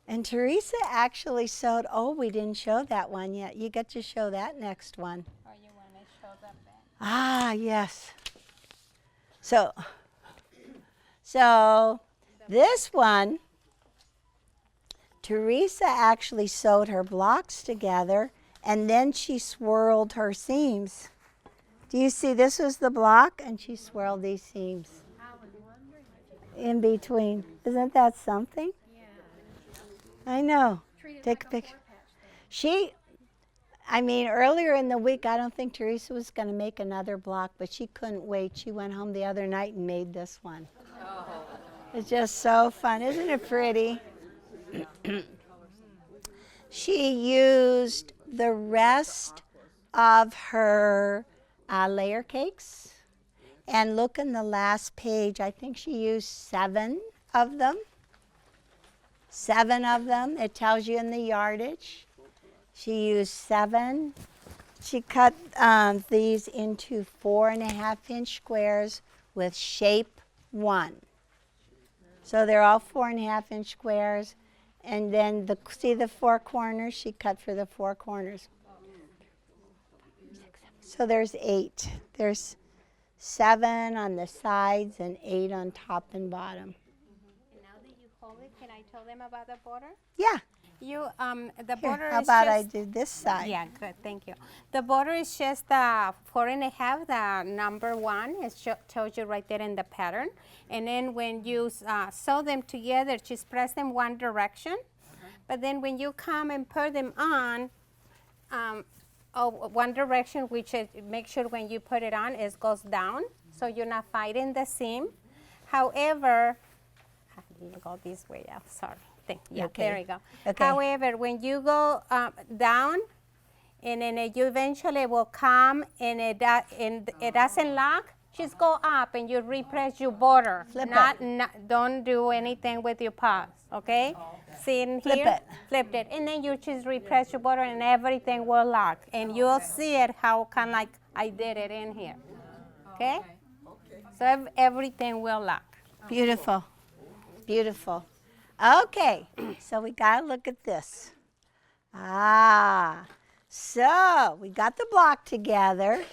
And Teresa actually sewed, oh, we didn't show that one yet. You get to show that next one. Oh, you want to show them then? Ah, yes. So this one, Teresa actually sewed her blocks together, and then she swirled her seams. Do you see, this was the block, and she swirled these seams in between. Isn't that something? Yeah. I know. Treated Take like a picture. floor patch. Earlier in the week, I don't think Teresa was going to make another block, but she couldn't wait. She went home the other night and made this one. Oh. It's just so fun. Isn't it pretty? She used the rest of her layer cakes. And look in the last page. I think she used 7 of them. 7 of them. It tells you in the yardage. She used 7. She cut these into 4.5-inch squares with shape 1. So they're all 4.5-inch squares. And then see the 4 corners? She cut for the 4 corners. So there's 8. There's 7 on the sides and 8 on top and bottom. And now that you hold it, can I tell them about the border? Yeah. The Here, border how is about just, I do this side? Yeah, good, thank you. The border is just 4.5, the number 1. It tells you right there in the pattern. And then when you sew them together, just press them one direction. But then when you come and put them on, one direction, which is, make sure when you put it on, it goes down, so you're not fighting the seam. However, you go this way, yeah, sorry. Yeah, Okay. there you go. Okay. However, when you go down, and then you eventually will come and it doesn't lock. Just go up and you repress your border. Flip Don't do anything with your paws, okay? See in Flip here? it. Flip it. And then you just repress your border and everything will lock. And you'll see it how kind of like I did it in here, okay? So everything will lock. Beautiful. Beautiful. Okay, so we got to look at this. So we got the block together,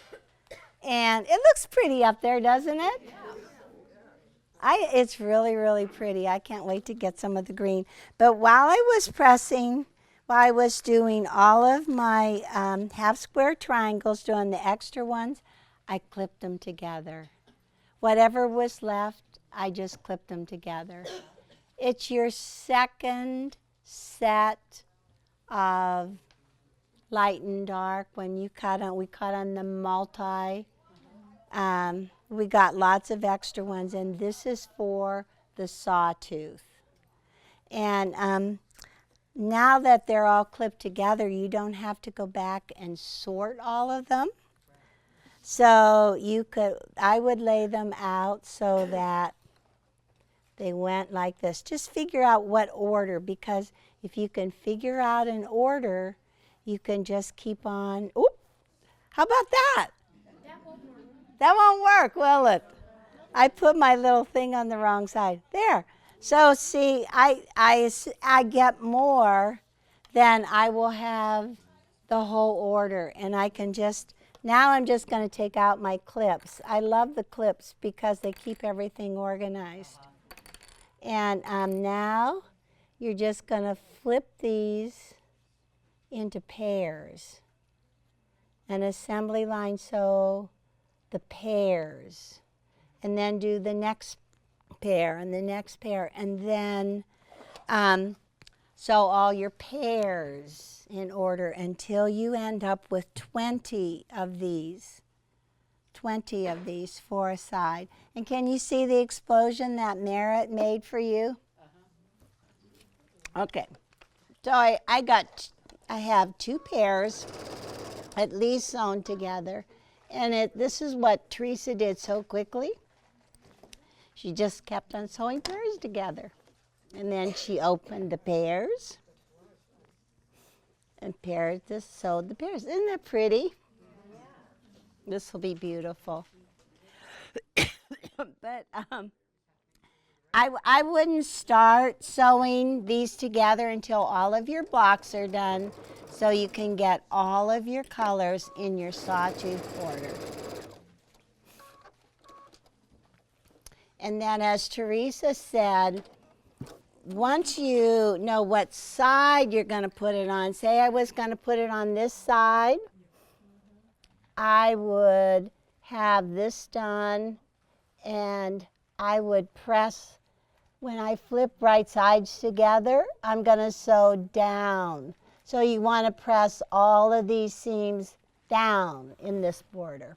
and it looks pretty up there, doesn't it? It's really, really pretty. I can't wait to get some of the green. But while I was doing all of my half square triangles, doing the extra ones, I clipped them together. Whatever was left, I just clipped them together. It's your second set of light and dark. When you cut on, we cut on the multi. We got lots of extra ones, and this is for the sawtooth. And now that they're all clipped together, you don't have to go back and sort all of them. So I would lay them out so that they went like this. Just figure out what order, because if you can figure out an order, you can just keep on. Oop! How about that? That won't work, will it? I put my little thing on the wrong side. There. So see, I get more, then I will have the whole order, and I can just. Now I'm just going to take out my clips. I love the clips because they keep everything organized. And now you're just going to flip these into pairs. An assembly line, sew the pairs. And then do the next pair and the next pair. And then sew all your pairs in order until you end up with 20 of these. 20 of these for a side. And can you see the explosion that Merritt made for you? Okay. So I have 2 pairs at least sewn together. And this is what Teresa did so quickly. She just kept on sewing pairs together. And then she opened the pairs and sewed the pairs. Isn't that pretty? This will be beautiful. But I wouldn't start sewing these together until all of your blocks are done, so you can get all of your colors in your sawtooth border. And then, as Teresa said, once you know what side you're going to put it on, say I was going to put it on this side, I would have this done and I would press. When I flip right sides together, I'm going to sew down. So you want to press all of these seams down in this border.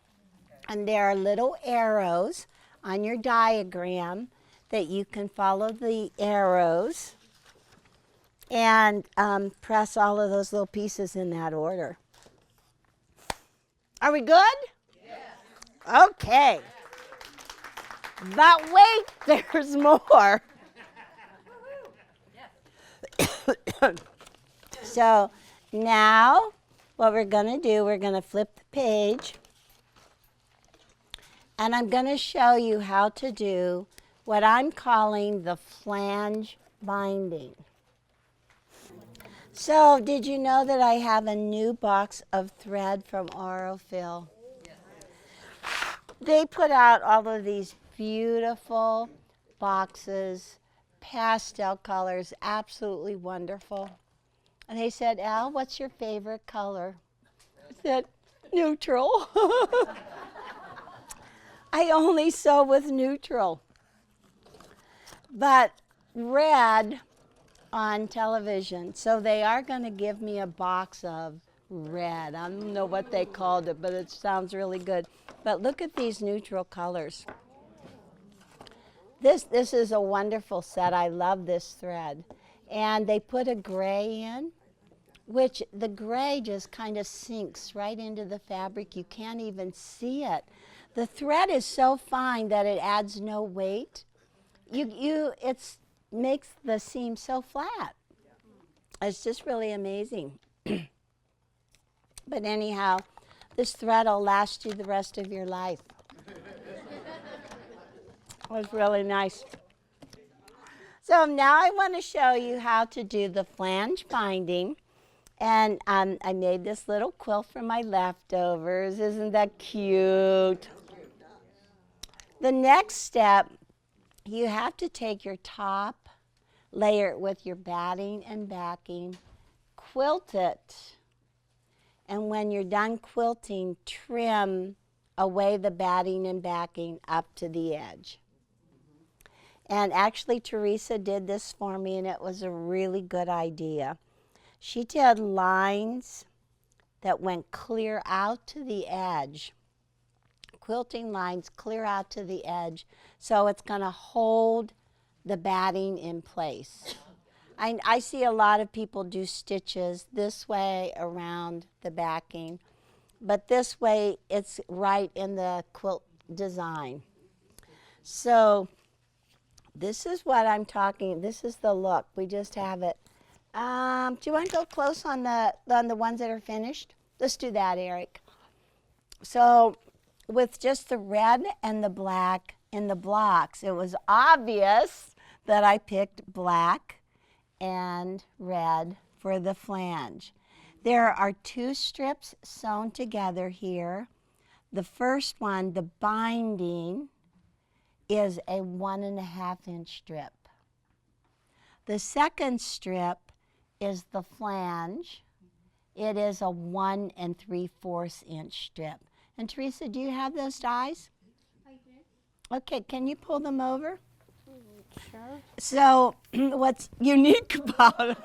And there are little arrows on your diagram that you can follow the arrows and press all of those little pieces in that order. Are we good? Yes. Okay. But wait, there's more. So now what we're going to do, we're going to flip the page. And I'm going to show you how to do what I'm calling the flange binding. So did you know that I have a new box of thread from Aurofil? Yes. They put out all of these beautiful boxes, pastel colors, absolutely wonderful. And they said, Al, what's your favorite color? I said, neutral. I only sew with neutral. But red on television. So they are going to give me a box of red. I don't know what they called it, but it sounds really good. But look at these neutral colors. This is a wonderful set. I love this thread. And they put a gray in which the gray just kind of sinks right into the fabric. You can't even see it. The thread is so fine that it adds no weight. It makes the seam so flat. It's just really amazing. But anyhow, this thread will last you the rest of your life. It was really nice. So now I want to show you how to do the flange binding. And I made this little quilt from my leftovers. Isn't that cute? The next step, you have to take your top, layer it with your batting and backing, quilt it. And when you're done quilting, trim away the batting and backing up to the edge. And actually, Teresa did this for me, and it was a really good idea. She did lines that went clear out to the edge, quilting lines clear out to the edge, so it's going to hold the batting in place. I see a lot of people do stitches this way around the backing, but this way it's right in the quilt design. So this is what I'm talking, this is the look. We just have it. Do you want to go close on the ones that are finished? Let's do that, Eric. So with just the red and the black in the blocks, it was obvious that I picked black and red for the flange. There are 2 strips sewn together here. The first one, the binding, is a 1.5 inch strip. The second strip is the flange. It is a 1 3/4 inch strip. And Teresa, do you have those dies? I did. Okay, can you pull them over? Sure. So what's unique about it?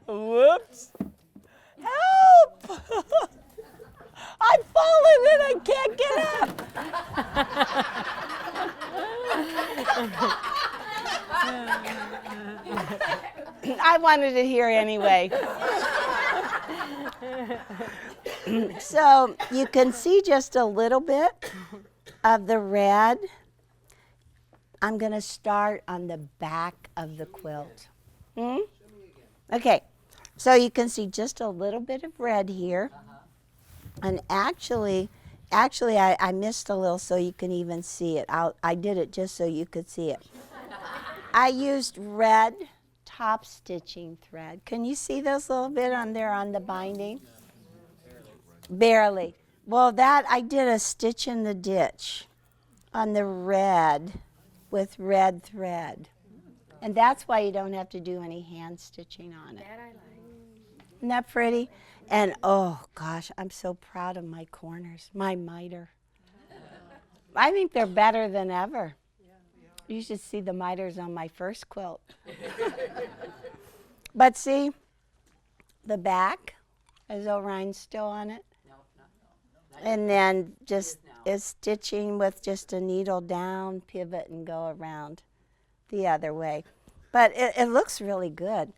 Whoops. Help! I've fallen and I can't get up. I wanted it here anyway. So you can see just a little bit of the red. I'm going to start on the back of the quilt. Okay, so you can see just a little bit of red here. And actually I missed a little so you can even see it. I did it just so you could see it. I used red top stitching thread. Can you see those little bit on there on the binding? Barely. Well, that I did a stitch in the ditch on the red with red thread. And that's why you don't have to do any hand stitching on it. Isn't that pretty? And oh gosh, I'm so proud of my corners, my miter. I think they're better than ever. You should see the miters on my first quilt. But see, the back is Orion still on it. And then just is stitching with just a needle down, pivot, and go around the other way. But it looks really good.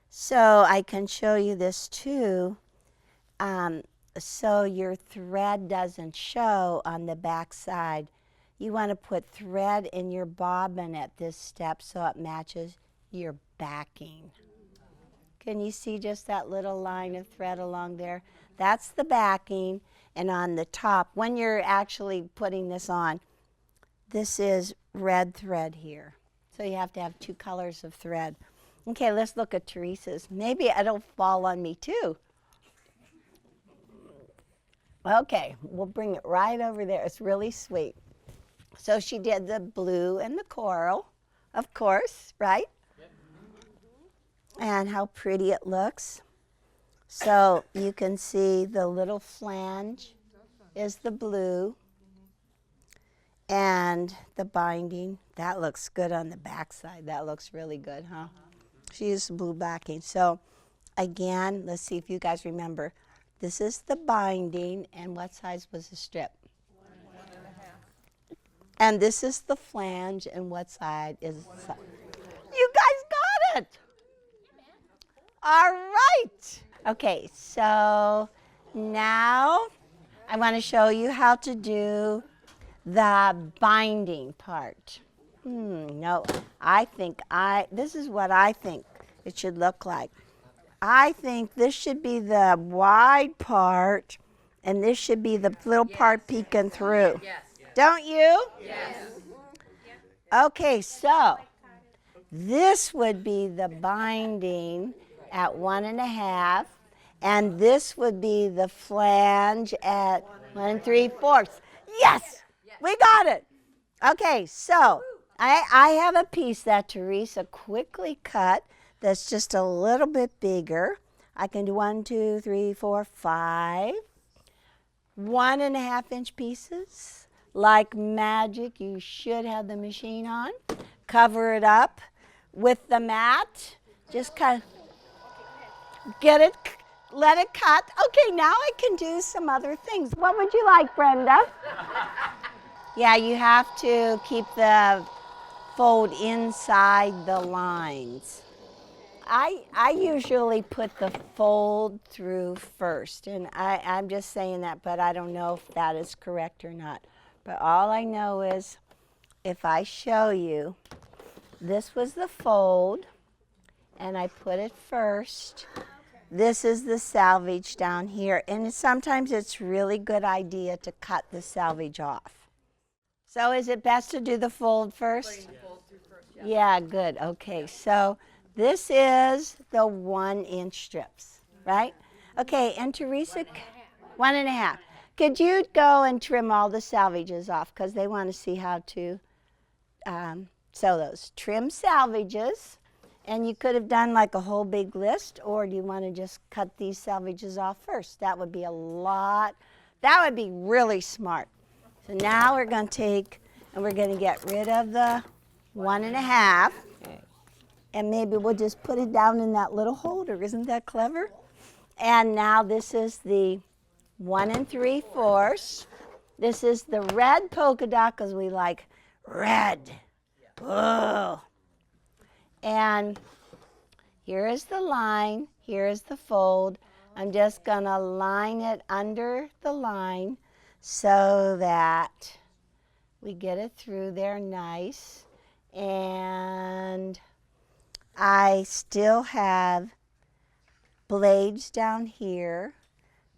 So I can show you this too. So your thread doesn't show on the back side. You want to put thread in your bobbin at this step so it matches your backing. Can you see just that little line of thread along there? That's the backing. And on the top, when you're actually putting this on, this is red thread here. So you have to have 2 colors of thread. Okay, let's look at Teresa's. Maybe it'll fall on me too. Okay, we'll bring it right over there. It's really sweet. So she did the blue and the coral, of course, right? And how pretty it looks. So you can see the little flange is the blue. And the binding, that looks good on the back side. That looks really good, huh? She used blue backing. So again, let's see if you guys remember. This is the binding, and what size was the strip? 1.5. And this is the flange, and what side is it. All right. Okay, so now I want to show you how to do the binding part. No, this is what I think it should look like. I think this should be the wide part, and this should be the little part peeking through. Yes. Don't you? Yes. Okay, so this would be the binding at 1.5, and this would be the flange at 1 3/4. Yes, we got it. Okay, so I have a piece that Teresa quickly cut that's just a little bit bigger. I can do 1, 2, 3, 4, 5. 1.5-inch pieces. Like magic, you should have the machine on. Cover it up with the mat. Just kind of get it, let it cut. Okay, now I can do some other things. What would you like, Brenda? Yeah, you have to keep the fold inside the lines. I usually put the fold through first, and I'm just saying that, but I don't know if that is correct or not. But all I know is if I show you, this was the fold, and I put it first. This is the selvage down here, and sometimes it's really good idea to cut the selvage off. So is it best to do the fold first? Yeah, good. Okay, so this is the 1-inch strips, right? Okay, and Teresa, 1.5. Could you go and trim all the selvages off, because they want to see how to sew those. Trim selvages, and you could have done like a whole big list, or do you want to just cut these selvages off first? That would be that would be really smart. So now we're going to take, and we're going to get rid of the 1.5, and maybe we'll just put it down in that little holder. Isn't that clever? And now this is the 1 3/4. This is the red polka dot, because we like red. Whoa. And here is the line, here is the fold. I'm just going to line it under the line so that we get it through there nice. And I still have blades down here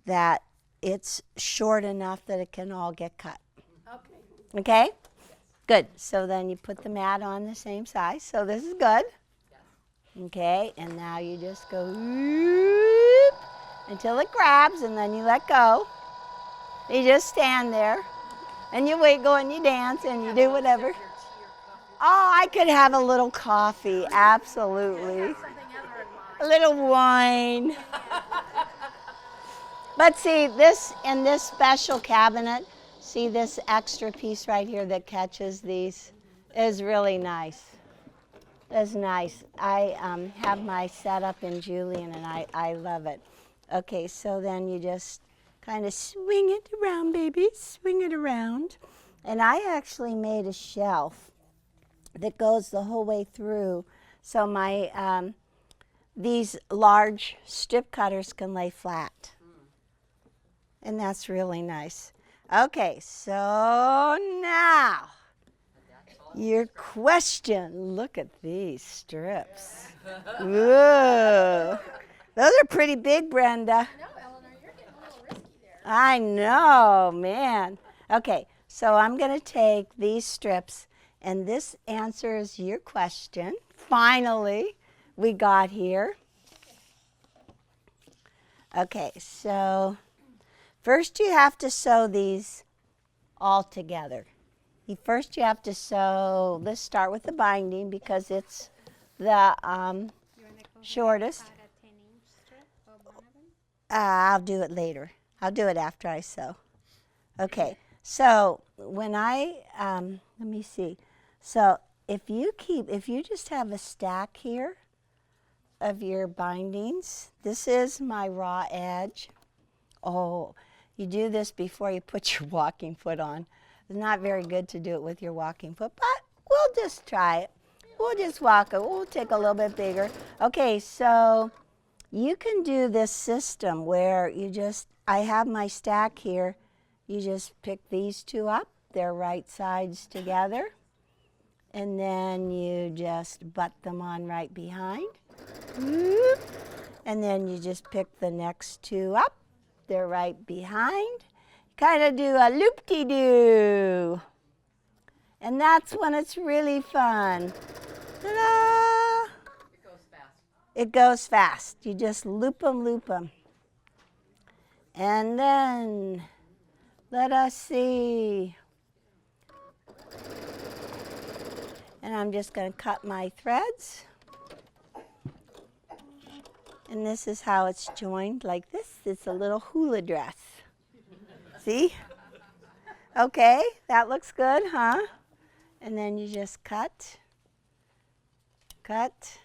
that it's short enough that it can all get cut. Okay? Okay? Good. So then you put the mat on the same size. So this is good. Okay, and now you just go whoop, until it grabs, and then you let go. You just stand there, and you wiggle, and you dance, and you do whatever. Oh, I could have a little coffee, absolutely. A little wine. But see, this, in this special cabinet, see this extra piece right here that catches these is really nice. That's nice. I have my setup in Julian, and I love it. Okay, so then you just kind of swing it around, baby. Swing it around. And I actually made a shelf that goes the whole way through, so my these large strip cutters can lay flat. And that's really nice. Okay, so now your question. Look at these strips. Whoa. Those are pretty big, Brenda. No, Eleanor, you're getting a little risky there. I know, man. Okay, so I'm going to take these strips, and this answers your question. Finally, we got here. Okay, so first you have to sew these all together. First you have to sew, let's start with the binding because it's the shortest. I'll do it later. I'll do it after I sew. Okay, so when let me see. So if you just have a stack here of your bindings, this is my raw edge. Oh, you do this before you put your walking foot on. It's not very good to do it with your walking foot, but we'll just try it. We'll just walk it. We'll take a little bit bigger. Okay, so you can do this system where you just, I have my stack here. You just pick these two up. They're right sides together. And then you just butt them on right behind. Whoop. And then you just pick the next two up. They're right behind. Kind of do a loop-de-doo. And that's when it's really fun. Ta-da! It goes fast. It goes fast. You just loop them, loop them. And then, let us see. And I'm just going to cut my threads. And this is how it's joined, like this. It's a little hula dress. See? Okay, that looks good, huh? And then you just cut, cut,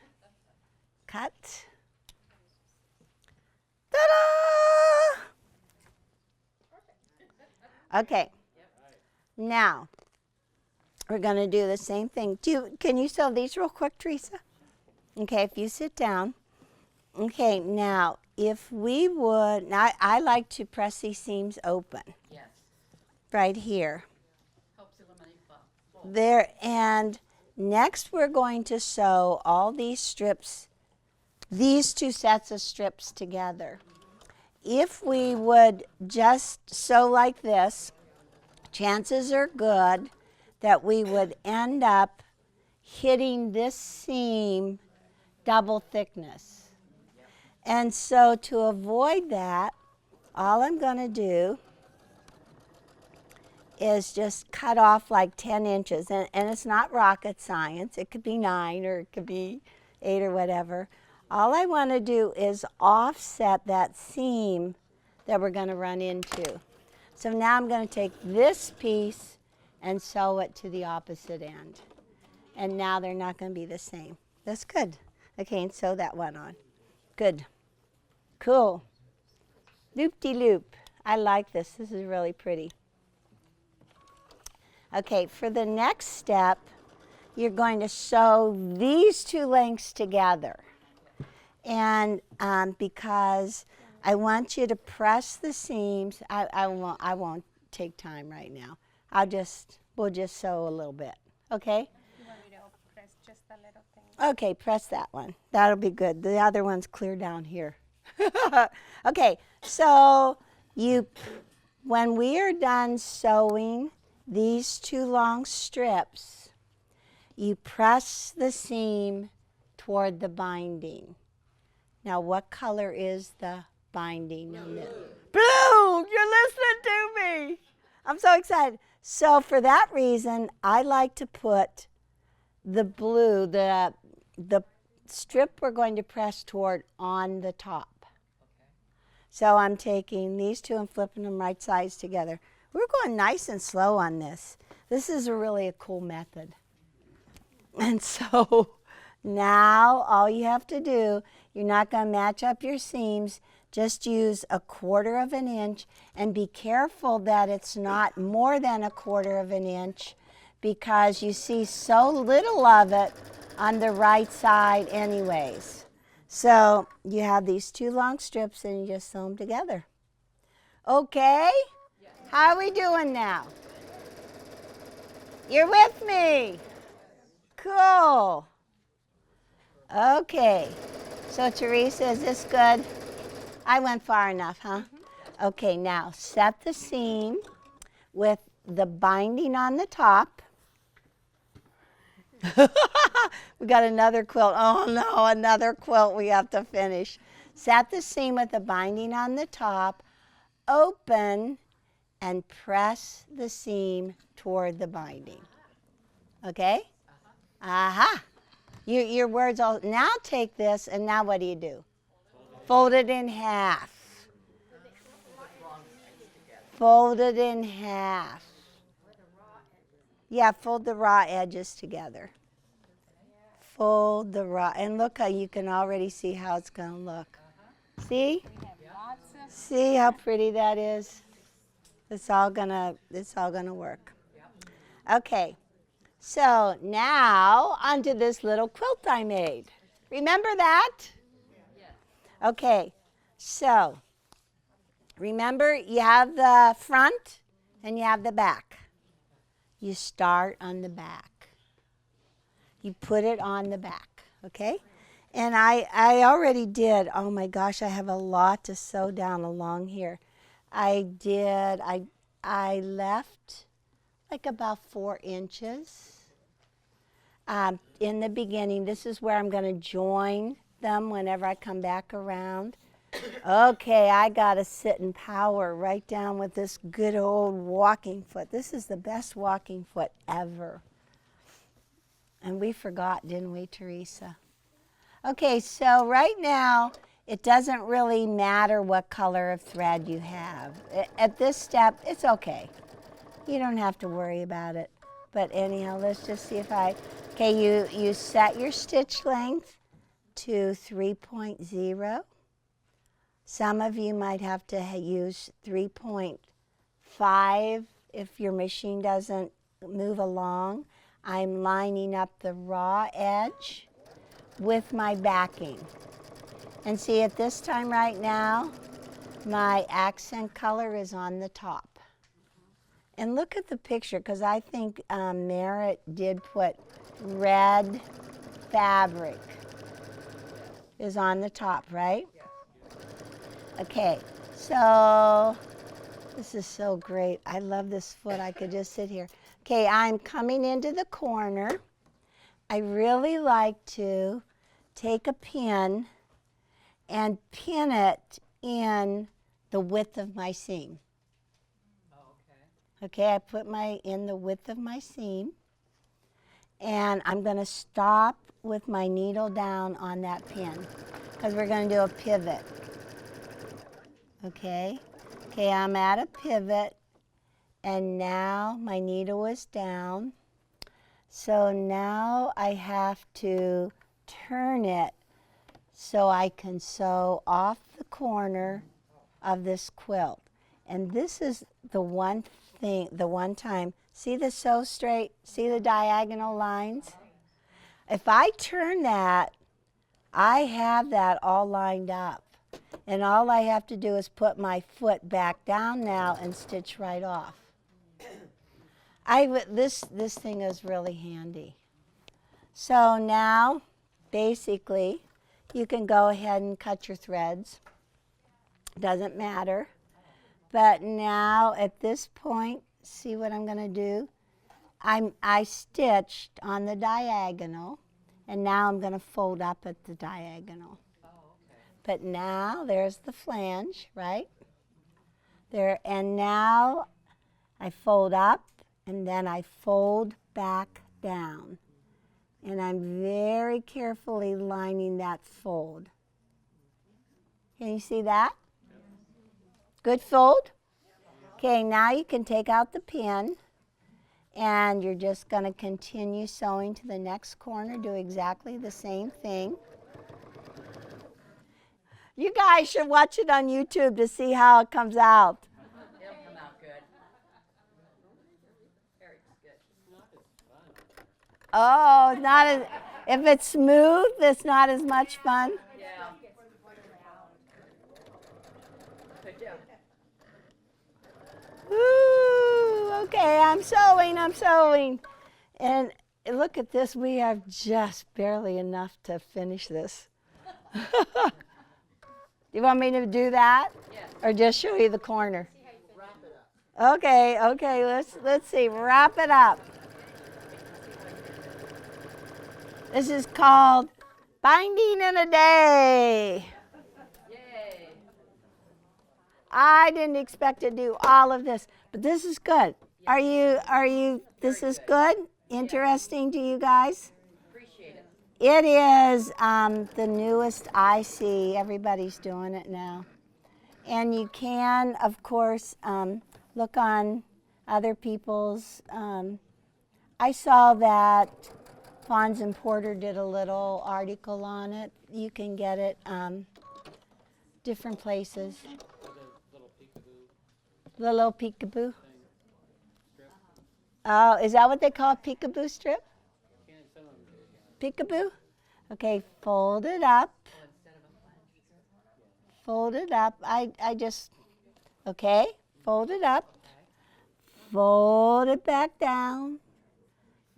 cut. Ta-da! Okay. Now, we're going to do the same thing. Can you sew these real quick, Teresa? Okay, if you sit down. Okay, now, if we would, now I like to press these seams open. Yes. Right here. Helps eliminate fold. There, and next we're going to sew all these strips, these two sets of strips together. If we would just sew like this, chances are good that we would end up hitting this seam double thickness. And so to avoid that, all I'm going to do is just cut off like 10 inches. And it's not rocket science. It could be 9 or it could be 8 or whatever. All I want to do is offset that seam that we're going to run into. So now I'm going to take this piece and sew it to the opposite end. And now they're not going to be the same. That's good. Okay, and sew that one on. Good. Cool. Loop-de-loop. I like this. This is really pretty. Okay, for the next step, you're going to sew these two lengths together. And because I want you to press the seams, I won't take time right now. We'll just sew a little bit. Okay? You want me to press just a little thing? Okay, press that one. That'll be good. The other one's clear down here. Okay, so when we are done sewing these two long strips, you press the seam toward the binding. Now, what color is the binding on this? Blue! You're listening to me! I'm so excited. So for that reason, I like to put the blue, the strip we're going to press toward on the top. So I'm taking these two and flipping them right sides together. We're going nice and slow on this. This is really a cool method. And so now all you have to do, you're not going to match up your seams, just use 1/4 of an inch and be careful that it's not more than 1/4 of an inch because you see so little of it on the right side anyways. So you have these two long strips and you just sew them together. Okay? How are we doing now? You're with me? Cool. Okay. So Teresa, is this good? I went far enough, huh? Okay, now set the seam with the binding on the top. We got another quilt. Oh no, another quilt we have to finish. Set the seam with the binding on the top, open, and press the seam toward the binding. Okay? Aha. Your words all. Now take this, and now what do? Fold it in half. Fold it in half. Yeah, fold the raw edges together. Fold the raw, and look how you can already see how it's going to look. See? See how pretty that is? It's all gonna work. Okay. So now onto this little quilt I made. Remember that? Yes. Okay, so remember you have the front and you have the back. You start on the back. You put it on the back, okay? And I already did, oh my gosh, I have a lot to sew down along here. I left like about 4 inches. In the beginning, this is where I'm going to join them whenever I come back around. Okay, I got to sit in power right down with this good old walking foot. This is the best walking foot ever. And we forgot, didn't we, Teresa? Okay, so right now, it doesn't really matter what color of thread you have. At this step, it's okay. You don't have to worry about it. But anyhow, let's just see if okay, you set your stitch length to 3.0. Some of you might have to use 3.5 if your machine doesn't move along. I'm lining up the raw edge with my backing. And see, at this time right now, my accent color is on the top. And look at the picture, because I think Merritt did put red fabric is on the top, right? Okay, so this is so great. I love this foot. I could just sit here. Okay, I'm coming into the corner. I really like to take a pin and pin it in the width of my seam. Okay, I put in the width of my seam, and I'm going to stop with my needle down on that pin because we're going to do a pivot. Okay, I'm at a pivot, and now my needle is down. So now I have to turn it so I can sew off the corner of this quilt. And this is the one time, see the sew straight, see the diagonal lines? If I turn that, I have that all lined up. And all I have to do is put my foot back down now and stitch right off. This thing is really handy. So now, basically, you can go ahead and cut your threads. Doesn't matter. But now, at this point, see what I'm going to do? I stitched on the diagonal, and now I'm going to fold up at the diagonal. But now, there's the flange, right? There, and now I fold up, and then I fold back down. And I'm very carefully lining that fold. Can you see that? Good fold? Okay, now you can take out the pin, and you're just going to continue sewing to the next corner, do exactly the same thing. You guys should watch it on YouTube to see how it comes out. It'll come out good. Very good. Oh, not as, if it's smooth, it's not as much fun. Yeah. Good job. Woo, okay, I'm sewing. And look at this, we have just barely enough to finish this. You want me to do that? Yes. Or just show you the corner? Wrap it up. Okay, let's see, wrap it up. This is called Binding in a Day. Yay. I didn't expect to do all of this, but this is good. Are you, this is good? Interesting to you guys? Appreciate it. It is the newest I see. Everybody's doing it now. And you can, of course, look on other people's. I saw that Flange and Porter did a little article on it. You can get it different places. The little peekaboo The little peekaboo. strip. Oh, is that what they call a peekaboo strip? Can't some of them do, yeah. Peekaboo? Okay, fold it up. Oh, instead of a flange strip. Fold it up. I just, okay, fold it up. Okay. Fold it back down.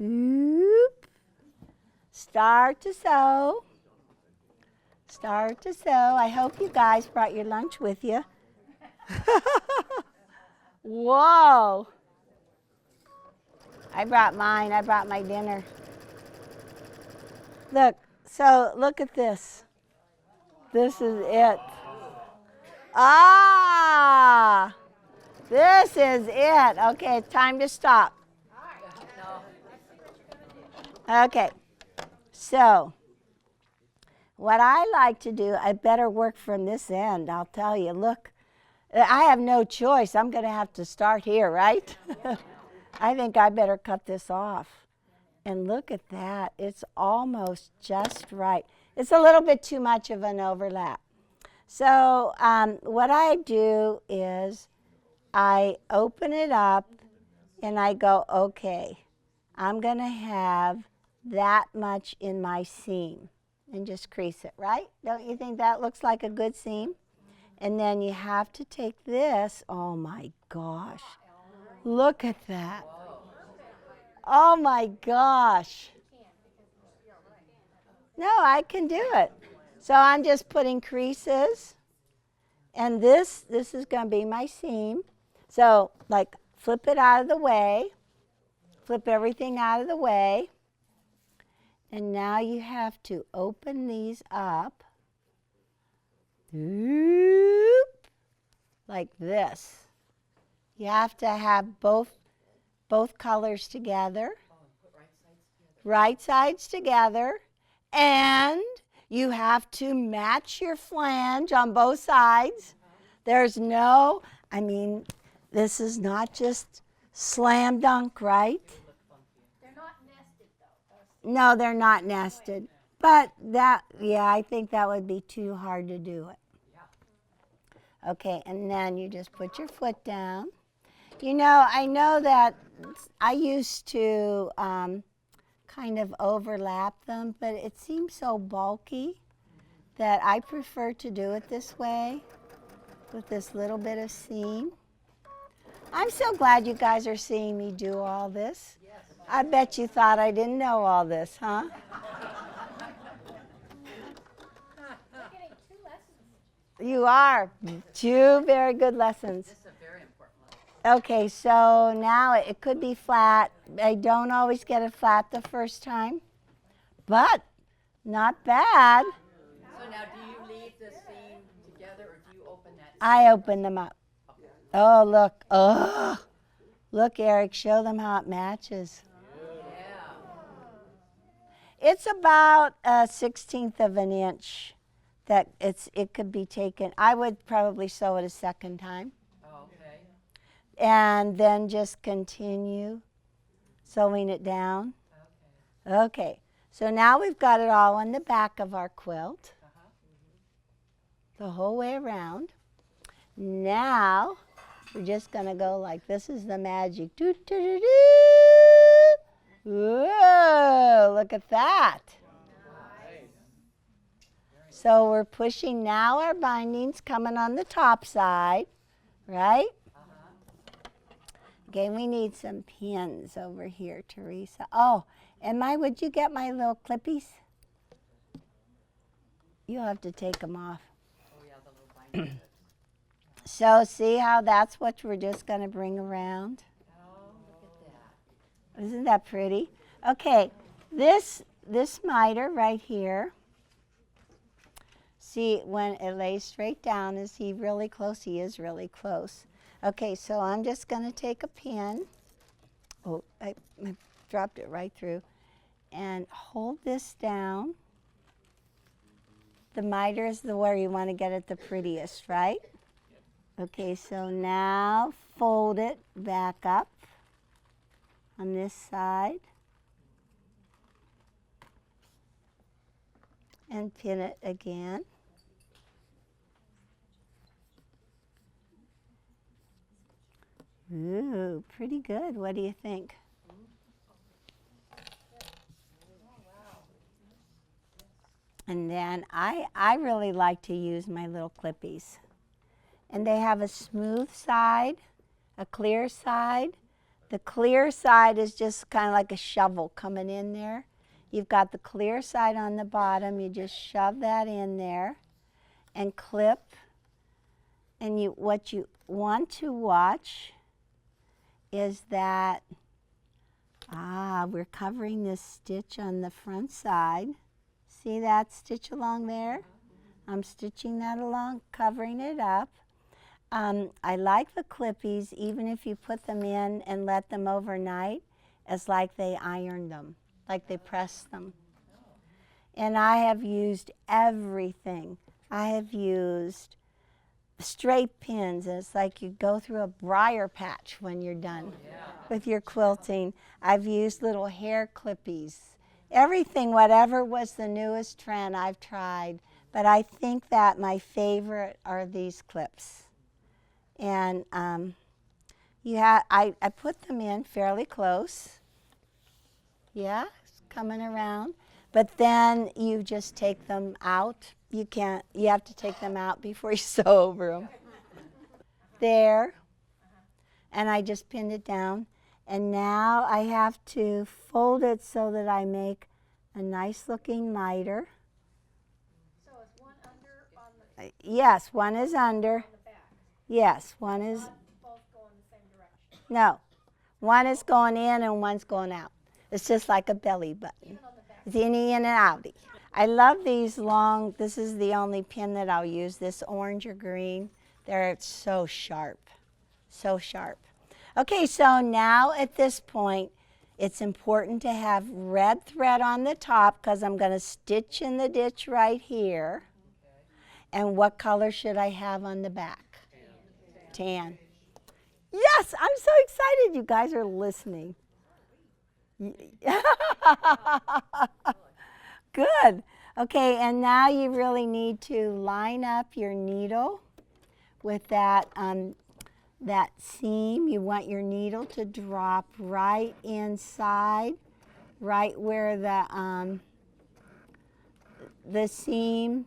Oop. Start to sew. Start to sew. I hope you guys brought your lunch with you. Whoa. I brought mine. I brought my dinner. Look, so look at this. This is it. Ah! This is it. Okay, it's time to stop. No. Okay, so what I like to do, I better work from this end, I'll tell you. Look, I have no choice. I'm going to have to start here, right? I think I better cut this off. And look at that. It's almost just right. It's a little bit too much of an overlap. So what I do is I open it up and I go, okay, I'm going to have that much in my seam. And just crease it, right? Don't you think that looks like a good seam? And then you have to take this. Oh my gosh. Look at that. Oh my gosh. No, I can do it. So I'm just putting creases. And this is going to be my seam. So like flip it out of the way. Flip everything out of the way. And now you have to open these up. Oop, like this. You have to have both colors together. Right sides together. And you have to match your flange on both sides. There's no, I mean, this is not just slam dunk, right? They're not nested though. No, they're not nested. But that, yeah, I think that would be too hard to do it. Okay, and then you just put your foot down. You know, I know that I used to kind of overlap them, but it seems so bulky that I prefer to do it this way with this little bit of seam. I'm so glad you guys are seeing me do all this. I bet you thought I didn't know all this, huh? We're getting 2 lessons. You are. 2 very good lessons. This is a very important one. Okay, so now it could be flat. I don't always get it flat the first time, but not bad. So now do you leave the seam together or do you open that? I open them up. Oh, look. Oh, look, Eric, show them how it matches. Yeah. It's about a 1/16 of an inch that it could be taken. I would probably sew it a second time. Oh, okay. And then just continue sewing it down. Okay. Okay, so now we've got it all on the back of our quilt. The whole way around. Now, we're just going to go like this is the magic. Doo, doo, doo, doo. Whoa, look at that. So we're pushing now our bindings coming on the top side, right? Okay, we need some pins over here, Teresa. Oh, and would you get my little clippies? You'll have to take them off. Oh, yeah, the little binding. So see how that's what we're just going to bring around? Oh, look at that. Isn't that pretty? Okay, this miter right here. See, when it lays straight down, is he really close? He is really close. Okay, so I'm just going to take a pin. Oh, I dropped it right through. And hold this down. The miter is where you want to get it the prettiest, right? Okay, so now fold it back up on this side. And pin it again. Ooh, pretty good. What do you think? And then I really like to use my little clippies. And they have a smooth side, a clear side. The clear side is just kind of like a shovel coming in there. You've got the clear side on the bottom. You just shove that in there and clip. And what you want to watch is that, we're covering this stitch on the front side. See that stitch along there? I'm stitching that along, covering it up. I like the clippies, even if you put them in and let them overnight, it's like they iron them, like they press them. And I have used everything. I have used straight pins. It's like you go through a briar patch when you're done with your quilting. I've used little hair clippies. Everything, whatever was the newest trend, I've tried. But I think that my favorite are these clips. And I put them in fairly close. Yeah, it's coming around. But then you just take them out. You have to take them out before you sew over them. There. And I just pinned it down. And now I have to fold it so that I make a nice looking miter. So is one under on the Yes, one is under. back? Yes, one is, Both go in the same direction. no. One is going in and one's going out. It's just like a belly button. Even on the back. It's inny in and outy. I love these long, this is the only pin that I'll use, this orange or green. They're so sharp, so sharp. Okay, so now at this point, it's important to have red thread on the top because I'm going to stitch in the ditch right here. And what color should I have on the back? Tan. Yes, I'm so excited you guys are listening. Good. Okay, and now you really need to line up your needle with that seam. You want your needle to drop right inside, right where the seam.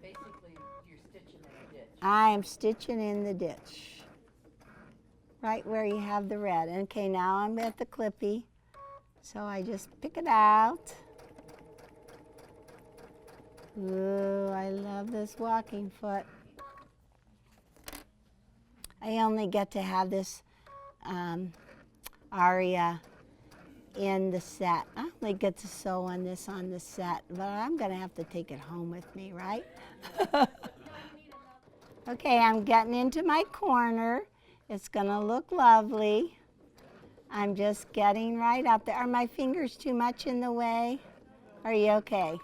Basically, you're stitching in a ditch. I am stitching in the ditch, right where you have the red. Okay, now I'm at the clippy, so I just pick it out. Ooh, I love this walking foot. I only get to have this aria in the set. I only get to sew on this on the set, but I'm going to have to take it home with me, right? Okay, I'm getting into my corner. It's going to look lovely. I'm just getting right up there. Are my fingers too much in the way? Are you okay?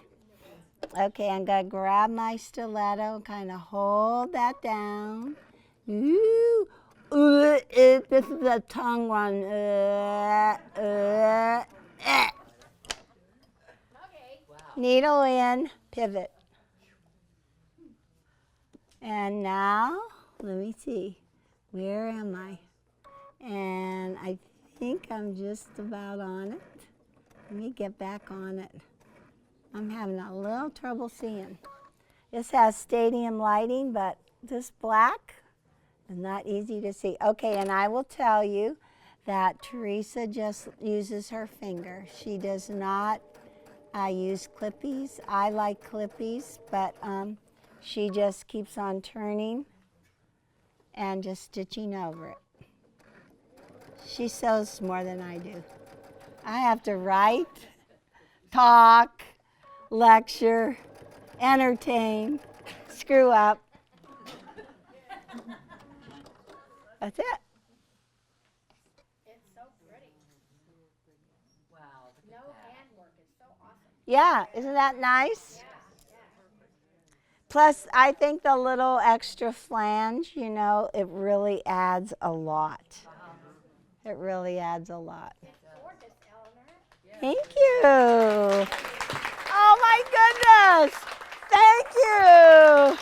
Okay, I'm going to grab my stiletto and kind of hold that down. Ooh, this is the tongue one. Okay. Needle in, pivot. And now, let me see, where am I? And I think I'm just about on it. Let me get back on it. I'm having a little trouble seeing. This has stadium lighting, but this black is not easy to see. Okay, and I will tell you that Teresa just uses her finger. She does not use clippies. I like clippies, but she just keeps on turning and just stitching over it. She sews more than I do. I have to write, talk, lecture, entertain, screw up. That's it. It's so pretty. Wow, look No at that. handwork. It's so awesome. Yeah, isn't that nice? Yeah. Plus, I think the little extra flange, you know, it really adds a lot. It really adds a lot. It's gorgeous, Eleanor. Thank you. Oh my goodness. Thank you.